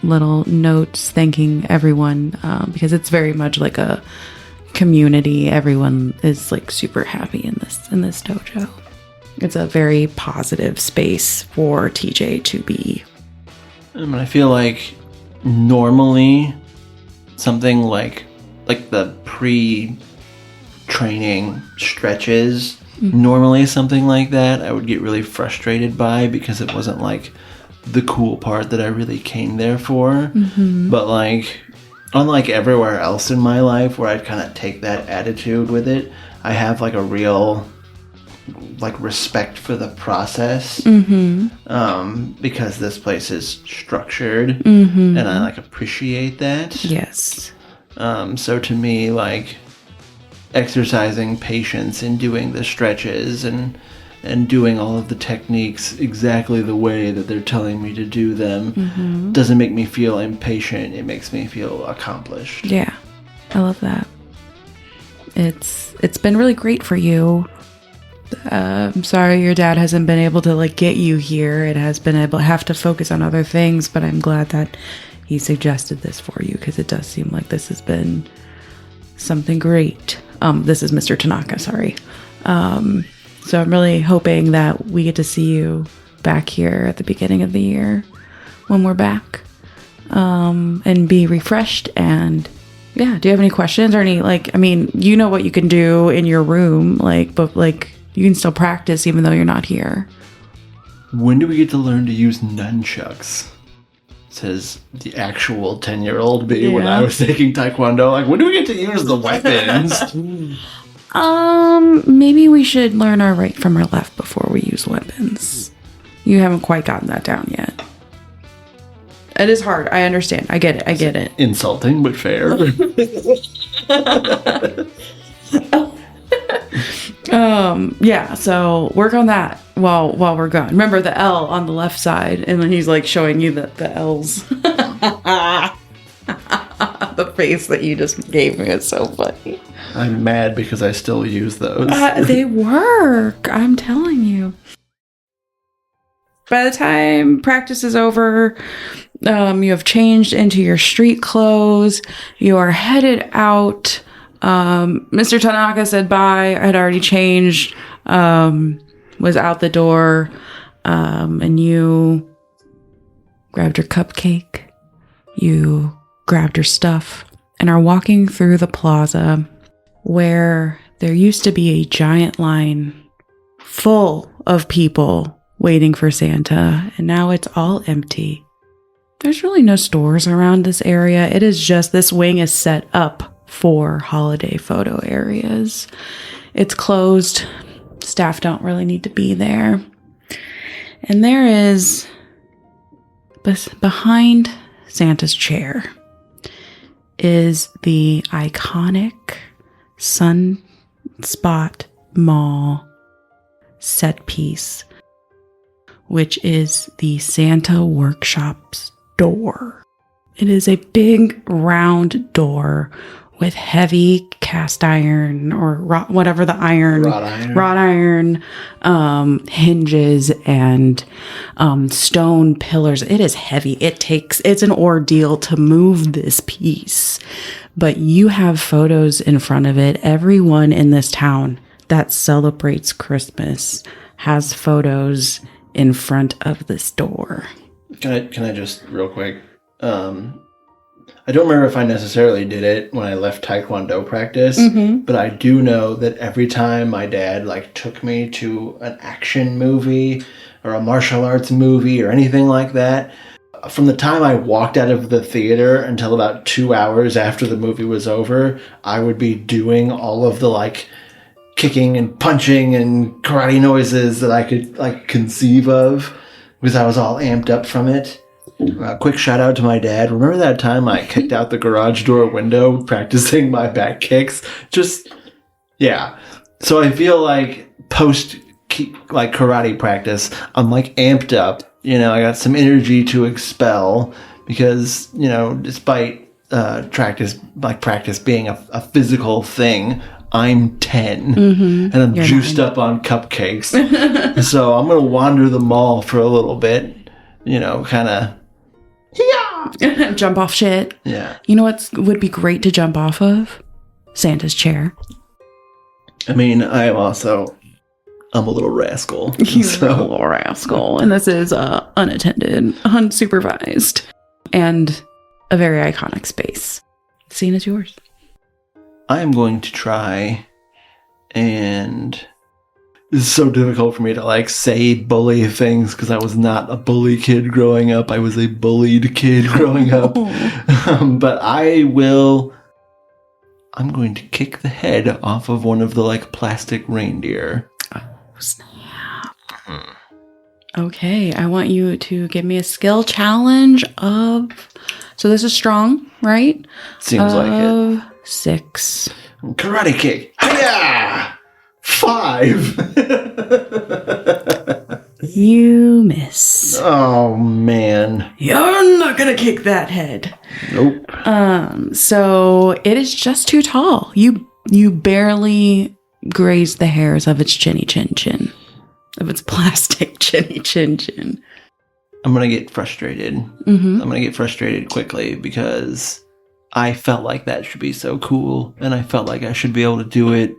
little notes thanking everyone because it's very much like a community. Everyone is like super happy in this dojo. It's a very positive space for TJ to be. I feel like normally something like the pre-training stretches, normally something like that I would get really frustrated by because it wasn't like the cool part that I really came there for. But like, unlike everywhere else in my life where I'd kind of take that attitude with it, I have like a real like respect for the process, because this place is structured, and I like appreciate that. Yes. So to me, like, exercising patience and doing the stretches and doing all of the techniques exactly the way that they're telling me to do them doesn't make me feel impatient. It makes me feel accomplished. Yeah, I love that. It's been really great for you. I'm sorry your dad hasn't been able to like get you here. It has been able to have to focus on other things, but I'm glad that he suggested this for you because it does seem like this has been something great. This is Mr. Tanaka, sorry. So I'm really hoping that we get to see you back here at the beginning of the year when we're back, and be refreshed. And yeah, do you have any questions or any, like, I mean, you know what you can do in your room, like, but like you can still practice even though you're not here. When do we get to learn to use nunchucks? Says the actual 10-year-old me when I was taking Taekwondo. Like, when do we get to use the weapons? Maybe we should learn our right from our left before we use weapons. You haven't quite gotten that down yet. It is hard. I understand. I get it. Insulting, but fair. Yeah, so work on that while we're gone. Remember the L on the left side, and then he's like showing you the L's. The face that you just gave me is so funny. I'm mad because I still use those. They work, I'm telling you. By the time practice is over, you have changed into your street clothes. You are headed out. Mr. Tanaka said bye. I had already changed, was out the door, and you grabbed your cupcake, you grabbed your stuff, and are walking through the plaza where there used to be a giant line full of people waiting for Santa, and now it's all empty. There's really no stores around this area. It is just, this wing is set up for holiday photo areas. It's closed. Staff don't really need to be there. And there is, behind Santa's chair, is the iconic Sunspot Mall set piece, which is the Santa Workshop's door. It is a big round door with heavy cast iron or whatever the iron, wrought iron hinges and stone pillars. It is heavy. It's an ordeal to move this piece, but you have photos in front of it. Everyone in this town that celebrates Christmas has photos in front of this door. Can I just real quick? I don't remember if I necessarily did it when I left Taekwondo practice, but I do know that every time my dad like took me to an action movie or a martial arts movie or anything like that, from the time I walked out of the theater until about 2 hours after the movie was over, I would be doing all of the like kicking and punching and karate noises that I could like conceive of because I was all amped up from it. Quick shout out to my dad. Remember that time I kicked out the garage door window practicing my back kicks? Yeah. So I feel like post like karate practice, I'm like amped up. You know, I got some energy to expel because, you know, despite practice being a physical thing, I'm 10 and I'm juiced up on cupcakes. So I'm going to wander the mall for a little bit, you know, kind of jump off shit. Yeah. You know what would be great to jump off of? Santa's chair. I mean, I'm a little rascal. He's a little rascal. And this is unattended, unsupervised. And a very iconic space. The scene is yours. I am going to try, and this is so difficult for me to like say bully things because I was not a bully kid growing up. I was a bullied kid growing up. But I'm going to kick the head off of one of the like plastic reindeer. Oh, snap. Okay, I want you to give me a skill challenge of... So this is strong, right? Seems like it. 6. Karate kick. Hiya! 5. You miss. Oh, man. You're not gonna kick that head. Nope. So it is just too tall. You barely graze the hairs of its chinny chin chin. Of its plastic chinny chin chin. I'm going to get frustrated. Mm-hmm. I'm going to get frustrated quickly because I felt like that should be so cool and I felt like I should be able to do it.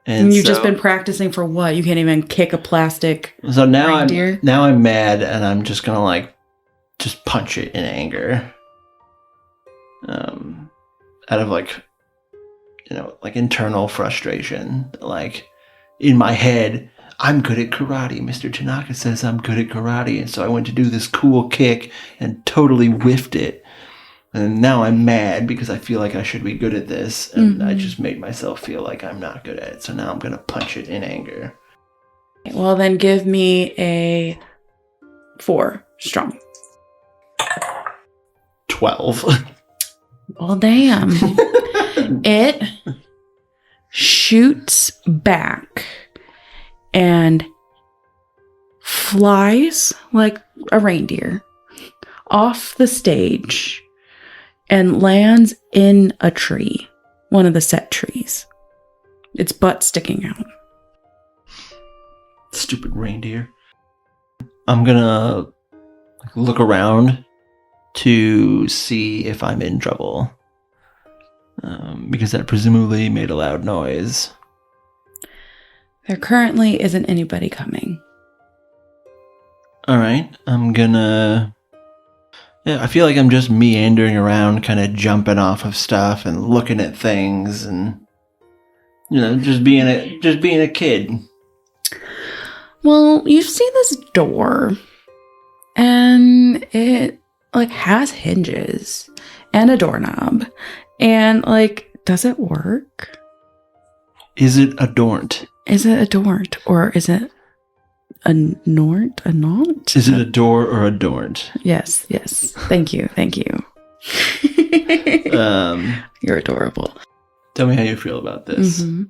And you've just been practicing for what? You can't even kick a plastic So now reindeer? I'm mad and I'm just going to like just punch it in anger. Out of like, you know, like internal frustration. Like in my head, I'm good at karate. Mr. Tanaka says I'm good at karate. And so I went to do this cool kick and totally whiffed it. And now I'm mad because I feel like I should be good at this. And I just made myself feel like I'm not good at it. So now I'm going to punch it in anger. Well, then give me a 4 strong. 12. Well, damn. It shoots back and flies like a reindeer off the stage and lands in a tree, one of the set trees. Its butt sticking out. Stupid reindeer. I'm gonna look around to see if I'm in trouble. Because that presumably made a loud noise. There currently isn't anybody coming. Alright, I'm gonna... Yeah, I feel like I'm just meandering around, kind of jumping off of stuff and looking at things and... You know, just being a kid. Well, you see this door, and it, like, has hinges and a doorknob. And, like, does it work? Is it adorned? Is it adorned? Or is it a nort? A not? Is it a door or adorned? Yes. Thank you. You're adorable. Tell me how you feel about this. Mm-hmm.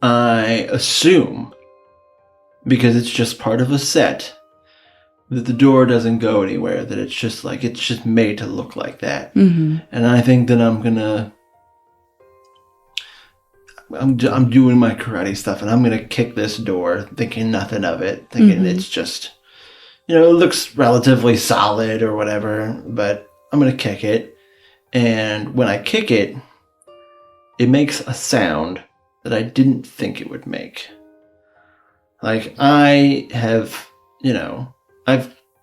I assume, because it's just part of a set, that the door doesn't go anywhere, that it's just made to look like that. Mm-hmm. And I think that I'm doing my karate stuff and I'm gonna kick this door thinking nothing of it, thinking it's just, you know, it looks relatively solid or whatever, but I'm gonna kick it. And when I kick it, it makes a sound that I didn't think it would make. Like, I've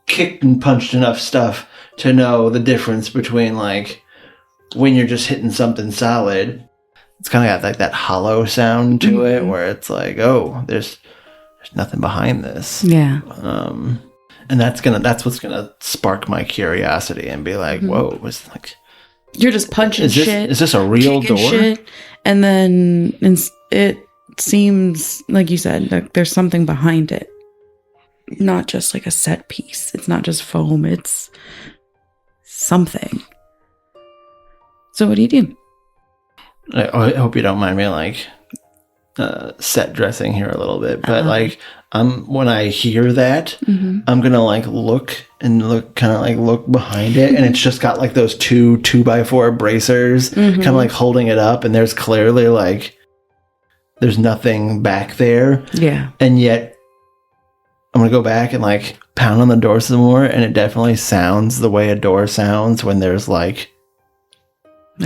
kicked and punched enough stuff to know the difference between, like, when you're just hitting something solid, it's kind of got, like, that hollow sound to it, where it's like, oh, there's nothing behind this. Yeah. And that's what's gonna spark my curiosity and be like, whoa, it's like... You're just punching shit. Is this a real door? Shit, and then it seems, like you said, like there's something behind it. Not just like a set piece. It's not just foam. It's something. So what do you do? I hope you don't mind me, like, set dressing here a little bit. But, like, when I hear that, I'm going to, like, look behind it. And it's just got, like, those 2x4 bracers kind of, like, holding it up. And there's clearly, like, there's nothing back there. Yeah. And yet, I'm going to go back and, like, pound on the door some more. And it definitely sounds the way a door sounds when there's, like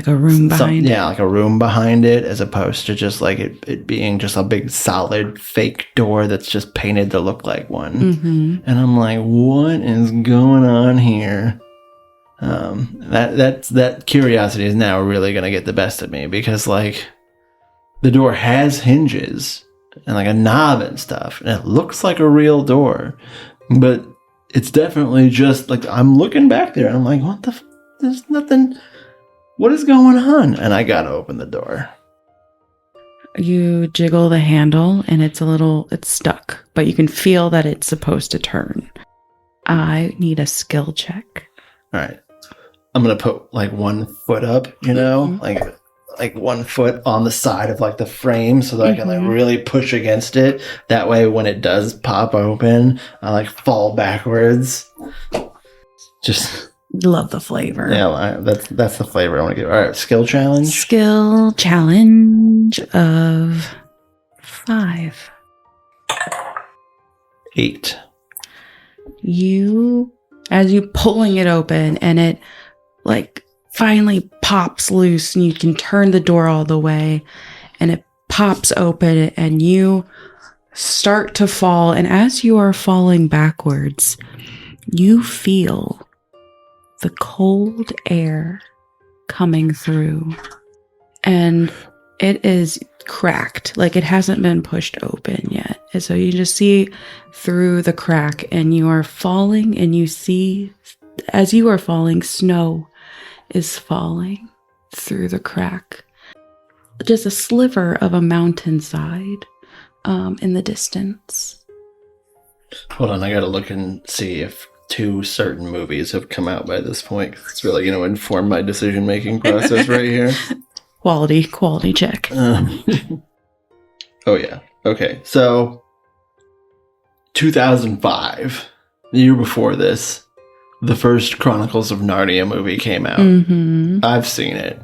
a room behind it. Yeah, like a room behind it, as opposed to just, like, it being just a big, solid, fake door that's just painted to look like one. And I'm like, what is going on here? That curiosity is now really going to get the best of me, because like the door has hinges and like a knob and stuff, and it looks like a real door, but it's definitely just like, I'm looking back there and I'm like, what the there's nothing, what is going on? And I gotta open the door. You jiggle the handle and it's stuck, but you can feel that it's supposed to turn. I need a skill check. All right. I'm going to put like 1 foot up, like 1 foot on the side of like the frame so that I can like really push against it. That way when it does pop open, I like fall backwards. Just love the flavor. Yeah, that's the flavor I want to give. All right, skill challenge. Skill challenge of 5. 8. As you pulling it open and it like finally pops loose and you can turn the door all the way and it pops open and you start to fall, and as you are falling backwards, you feel the cold air coming through, and it is cracked, like it hasn't been pushed open yet. And so you just see through the crack, and you are falling, and you see, as you are falling, snow is falling through the crack. Just a sliver of a mountainside in the distance. Hold on, I gotta look and see if 2 certain movies have come out by this point. It's really, inform my decision-making process right here. Quality check. Oh, yeah. Okay, so 2005, the year before this, the first Chronicles of Narnia movie came out. I've seen it.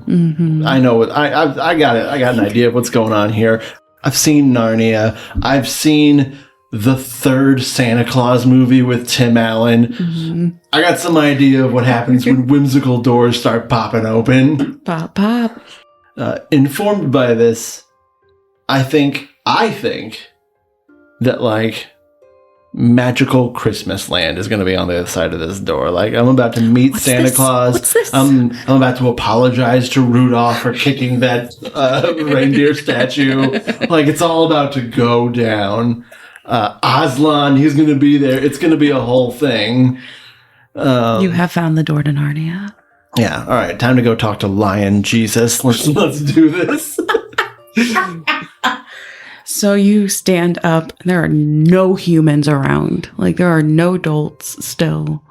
I know what I got it. I got an idea of what's going on here. I've seen Narnia. I've seen the 3rd Santa Claus movie with Tim Allen. I got some idea of what happens when whimsical doors start popping open. Pop, pop. Informed by this, I think that like magical Christmas land is going to be on the other side of this door. Like, I'm about to meet Santa Claus. What's this? I'm about to apologize to Rudolph for kicking that reindeer statue. Like, it's all about to go down. Aslan, he's going to be there. It's going to be a whole thing. You have found the door to Narnia. Yeah. All right. Time to go talk to Lion Jesus. Let's do this. So you stand up, and there are no humans around. Like, there are no adults still.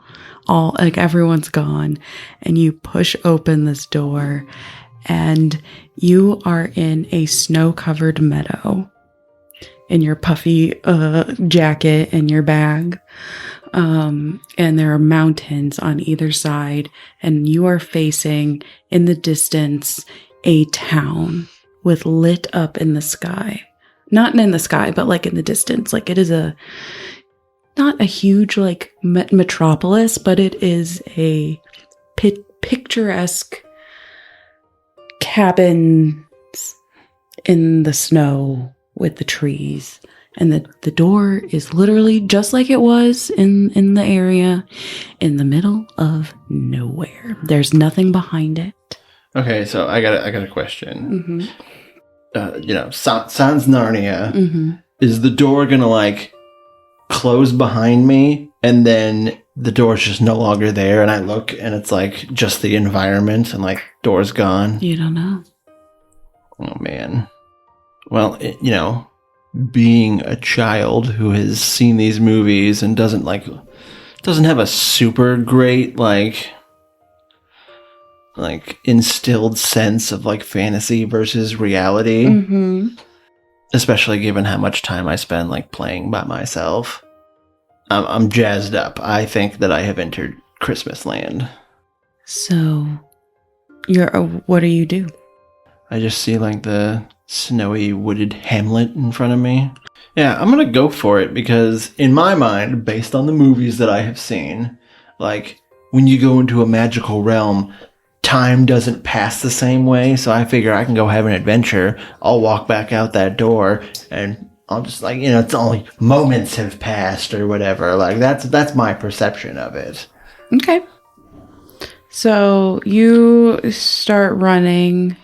Everyone's gone. And you push open this door, and you are in a snow-covered meadow in your puffy jacket and your bag. And there are mountains on either side, and you are facing, in the distance, a town with lit up in the sky. Not in the sky, but like in the distance. Like, it is not a huge like metropolis, but it is a picturesque cabins in the snow with the trees. And the door is literally just like it was in the area, in the middle of nowhere. There's nothing behind it. Okay, so I got a question. Sans Narnia. Is the door gonna like close behind me, and then the door's just no longer there, and I look and it's like just the environment, and like door's gone? You don't know. Oh man. Well, being a child who has seen these movies and doesn't have a super great like instilled sense of like fantasy versus reality, especially given how much time I spend like playing by myself, I'm jazzed up. I think that I have entered Christmas land. So what do you do? I just see like the snowy wooded hamlet in front of me. Yeah, I'm gonna go for it, because in my mind, based on the movies that I have seen, like when you go into a magical realm, time doesn't pass the same way, so I figure I can go have an adventure. I'll walk back out that door, and I'll just like, it's only moments have passed or whatever. Like, that's my perception of it. Okay. So you start running,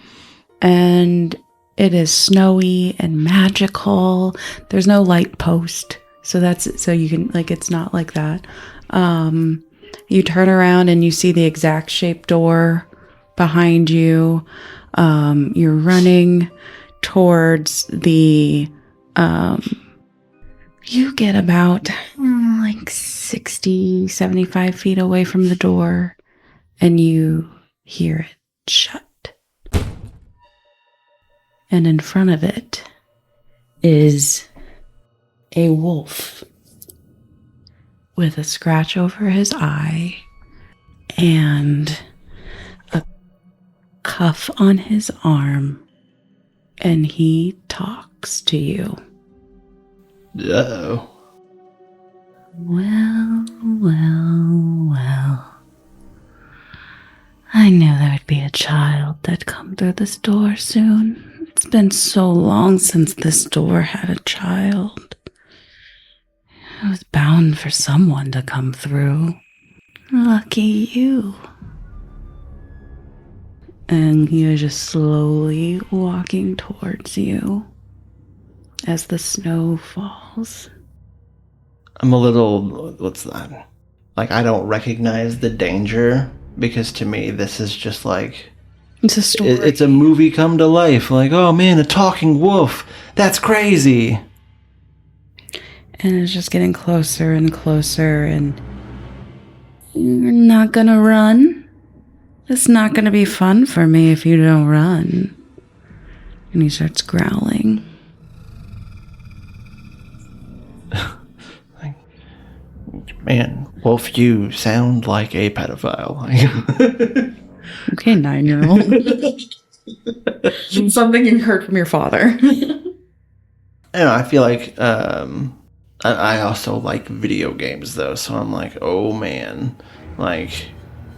and it is snowy and magical. There's no light post, so you can, like, it's not like that. You turn around and you see the exact shaped door behind you. You're running towards the, you get about like 60, 75 feet away from the door, and you hear it shut. And in front of it is a wolf with a scratch over his eye and a cuff on his arm, and he talks to you. Uh-oh. Well, well, well. I knew there would be a child that'd come through this door soon. It's been so long since this door had a child. It was bound for someone to come through. Lucky you. And he is just slowly walking towards you as the snow falls. I'm a little, what's that? Like, I don't recognize the danger, because to me, this is just like... It's a story. It's a movie come to life. Like, oh man, a talking wolf. That's crazy. And it's just getting closer and closer, and you're not gonna run? It's not gonna be fun for me if you don't run. And he starts growling. Man, Wolf, you sound like a pedophile. Okay, 9-year-old. Something you heard from your father. I feel like I also like video games, though, so I'm like, oh man, like,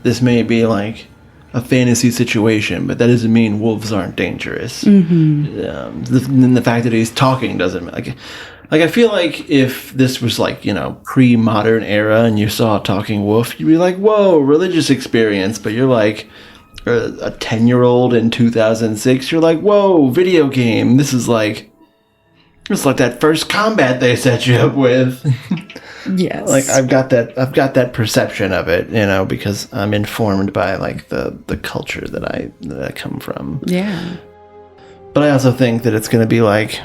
this may be like a fantasy situation, but that doesn't mean wolves aren't dangerous. Mm-hmm. The fact that he's talking doesn't, like I feel like if this was like, pre-modern era and you saw a talking wolf, you'd be like, whoa, religious experience. But you're like a 10-year-old in 2006, you're like, whoa, video game. This is like that first combat they set you up with. Yes. Like I've got that perception of it, because I'm informed by like the culture that I come from. Yeah. But I also think that it's going to be like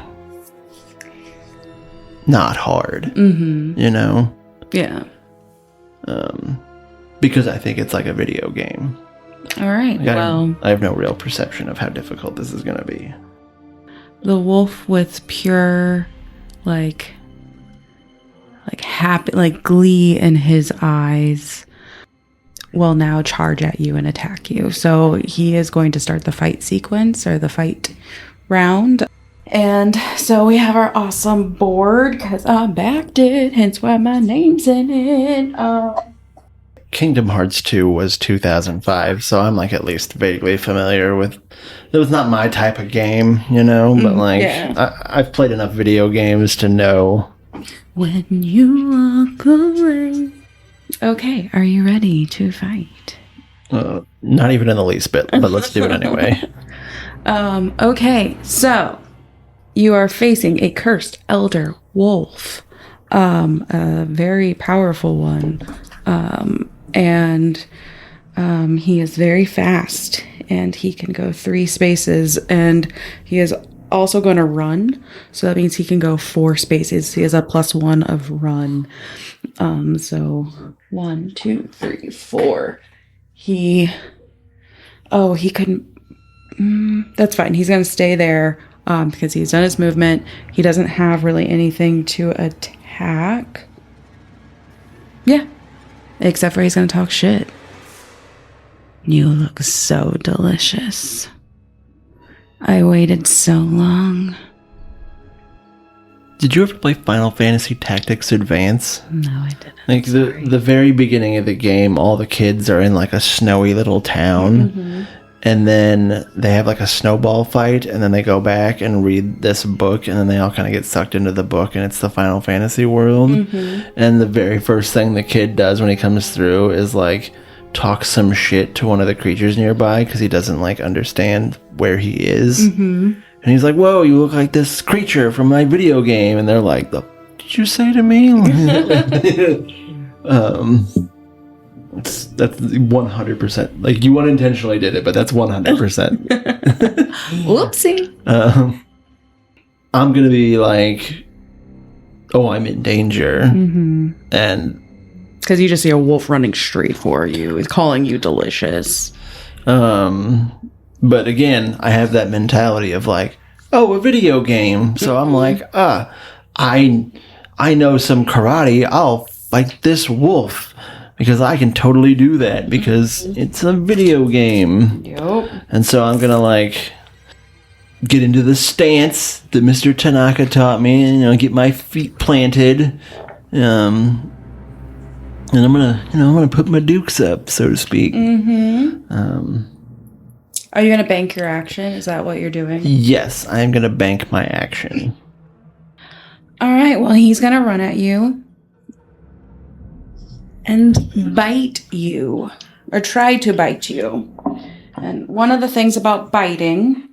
not hard, Mm-hmm. Yeah. Because I think it's like a video game. All right. Like I have no real perception of how difficult this is going to be. The wolf with pure, like happy, like glee in his eyes will now charge at you and attack you. So he is going to start the fight sequence, or the fight round. And so we have our awesome board, because I backed it, hence why my name's in it. Kingdom Hearts 2 was 2005, so I'm like at least vaguely familiar with. It was not my type of game, but like yeah. I've played enough video games to know. When you walk away. Okay, are you ready to fight? Not even in the least bit, but let's do it anyway. Okay, so you are facing a cursed elder wolf, a very powerful one, and he is very fast, and he can go 3 spaces, and he is also going to run, so that means he can go 4 spaces. He has a +1 of run. So 1, 2, 3, 4. He couldn't. That's fine. He's going to stay there because he's done his movement. He doesn't have really anything to attack. Yeah. Except for he's going to talk shit. You look so delicious. I waited so long. Did you ever play Final Fantasy Tactics Advance? No, I didn't. Like the very beginning of the game, all the kids are in like a snowy little town. Mm-hmm. And then they have like a snowball fight, and then they go back and read this book, and then they all kind of get sucked into the book, and it's the Final Fantasy world. Mm-hmm. And the very first thing the kid does when he comes through is like talks some shit to one of the creatures nearby because he doesn't like understand where he is. And he's like, "Whoa, you look like this creature from my video game." And they're like, "The did you say to me?" That's 100%. Like, you unintentionally did it, but that's 100%. Whoopsie. I'm gonna be like, "Oh, I'm in danger," and because you just see a wolf running straight for you. It's calling you delicious. But again, I have that mentality of like, "Oh, a video game." So I'm like, I know some karate. I'll fight this wolf because I can totally do that because it's a video game. Yep. And so I'm gonna like get into the stance that Mr. Tanaka taught me, and get my feet planted. And I'm gonna put my dukes up, so to speak. Are you gonna bank your action? Is that what you're doing? Yes, I am gonna bank my action. All right. Well, he's gonna run at you and bite you, or try to bite you. And one of the things about biting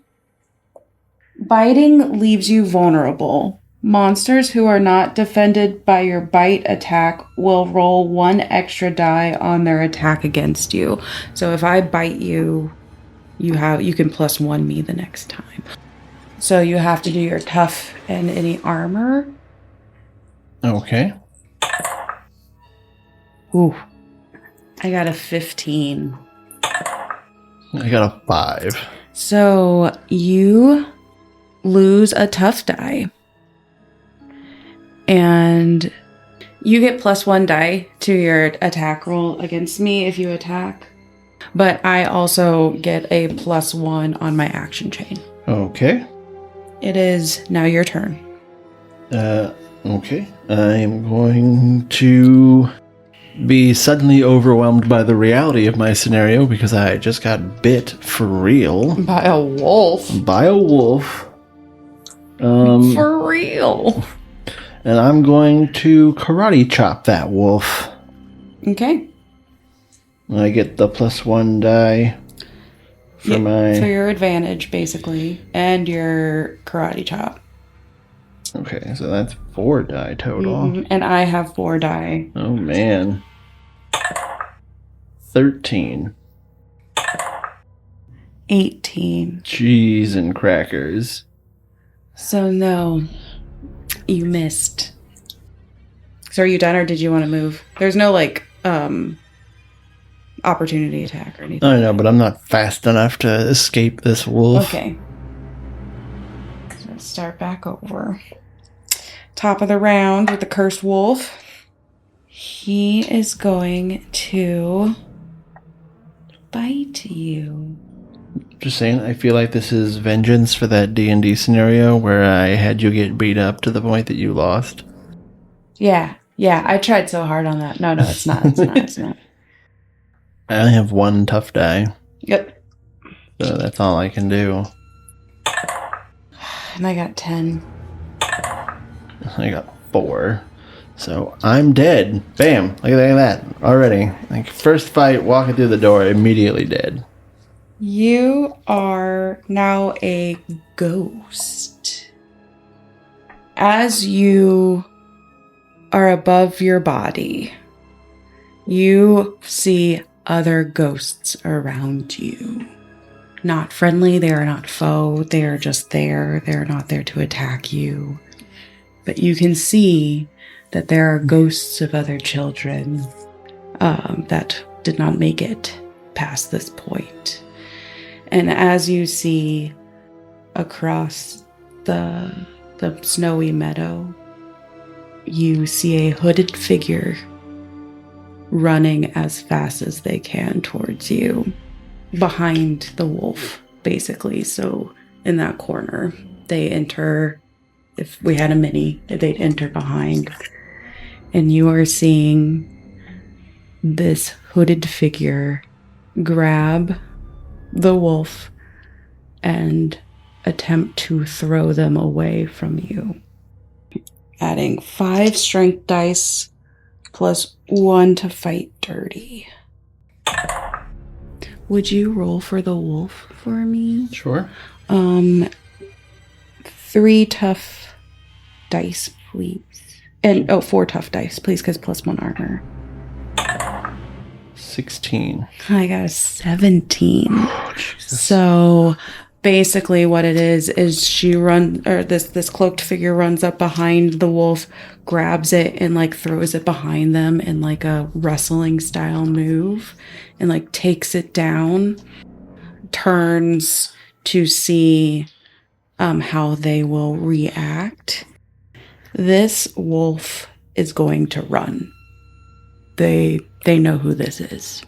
leaves you vulnerable. Monsters who are not defended by your bite attack will roll 1 extra die on their attack against you. So if I bite you, you can +1 me the next time. So you have to do your tough and any armor. Okay. Ooh. I got a 15. I got a 5. So you lose a tough die. And you get +1 die to your attack roll against me if you attack. But I also get a +1 on my action chain. Okay. It is now your turn. Okay. I'm going to be suddenly overwhelmed by the reality of my scenario because I just got bit for real. By a wolf. By a wolf. For real. And I'm going to karate chop that wolf. Okay. I get the +1 die for for your advantage, basically, and your karate chop. Okay, so that's 4 die total. And I have 4 die. Oh, man. 13. 18. Cheese and crackers. So no, you missed. So are you done, or did you want to move? There's no opportunity attack or anything. I know, but I'm not fast enough to escape this wolf. Okay. So let's start back over. Top of the round with the cursed wolf. He is going to bite you. Just saying, I feel like this is vengeance for that D&D scenario where I had you get beat up to the point that you lost. Yeah, I tried so hard on that. No, it's not. It's not. I only have 1 tough die. Yep. So that's all I can do. And I got 10. I got 4. So I'm dead. Bam. Look at that. Already. Like, first fight, walking through the door, immediately dead. You are now a ghost. As you are above your body, you see other ghosts around you. Not friendly, they are not foe, they are just there. They are not there to attack you. But you can see that there are ghosts of other children that did not make it past this point. And as you see across the snowy meadow, you see a hooded figure running as fast as they can towards you, behind the wolf, basically. So in that corner, they enter. If we had a mini, they'd enter behind. And you are seeing this hooded figure grab the wolf and attempt to throw them away from you. Adding 5 strength dice plus 1 to fight dirty. Would you roll for the wolf for me? Sure. 3 tough dice, please. And 4 tough dice, please, because +1 armor. 16. I got a 17. So basically what it is this cloaked figure runs up behind the wolf, grabs it and like throws it behind them in like a wrestling style move and like takes it down, turns to see how they will react. This wolf is going to run. They know who this is.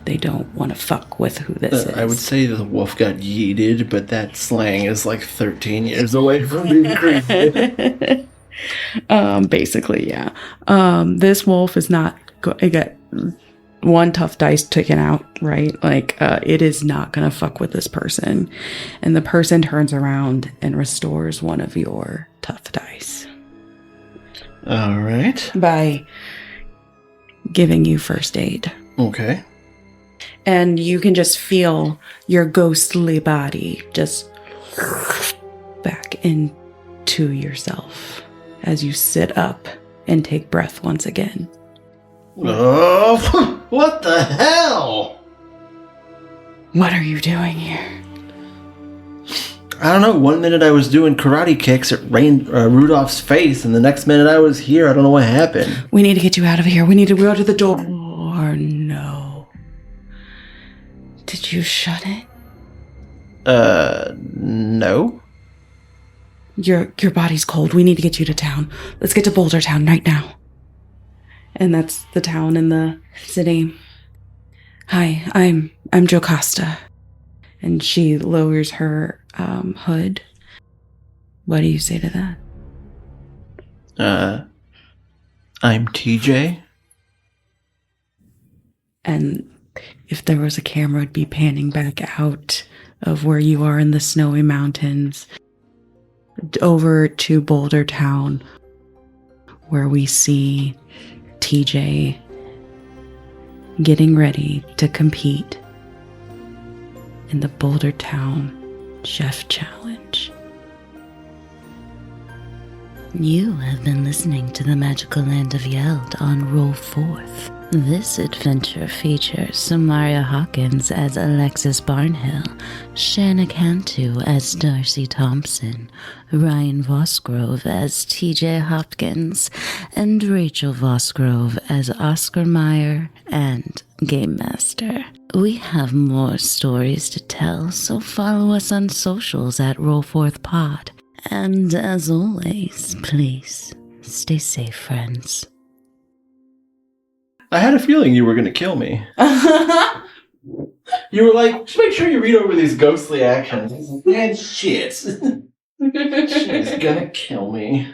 They don't want to fuck with who this is. I would say the wolf got yeeted, but that slang is like 13 years away from being created. Basically, yeah. This wolf is not... It got 1 tough dice taken out, right? Like, it is not going to fuck with this person. And the person turns around and restores 1 of your tough dice. All right. By giving you first aid. Okay. And you can just feel your ghostly body just back into yourself as you sit up and take breath once again. Oh, what the hell? What are you doing here? I don't know. 1 minute I was doing karate kicks at Rudolph's face, and the next minute I was here. I don't know what happened. We need to get you out of here. We need to go to the door. No. Did you shut it? No. Your body's cold. We need to get you to town. Let's get to Boulder Town right now. And that's the town in the city. Hi, I'm Jocasta. And she lowers her hood. What do you say to that? I'm TJ. And if there was a camera, it'd be panning back out of where you are in the snowy mountains over to Boulder Town, where we see TJ getting ready to compete in the Boulder Town Chef Challenge. You have been listening to the Magical Land of Yeld on Roll Forth. This adventure features Samaria Hawkins as Alexus Barnhill, Shanna Cantu as Darcy Thompson, Ryan Vosgrove as TJ Hopkins, and Rachel Vosgrove as Oskar Mi-Err and Game Master. We have more stories to tell, so follow us on socials at RollForthPod. And as always, please stay safe, friends. I had a feeling you were going to kill me. You were like, just make sure you read over these ghostly actions. Man, shit. She's going to kill me.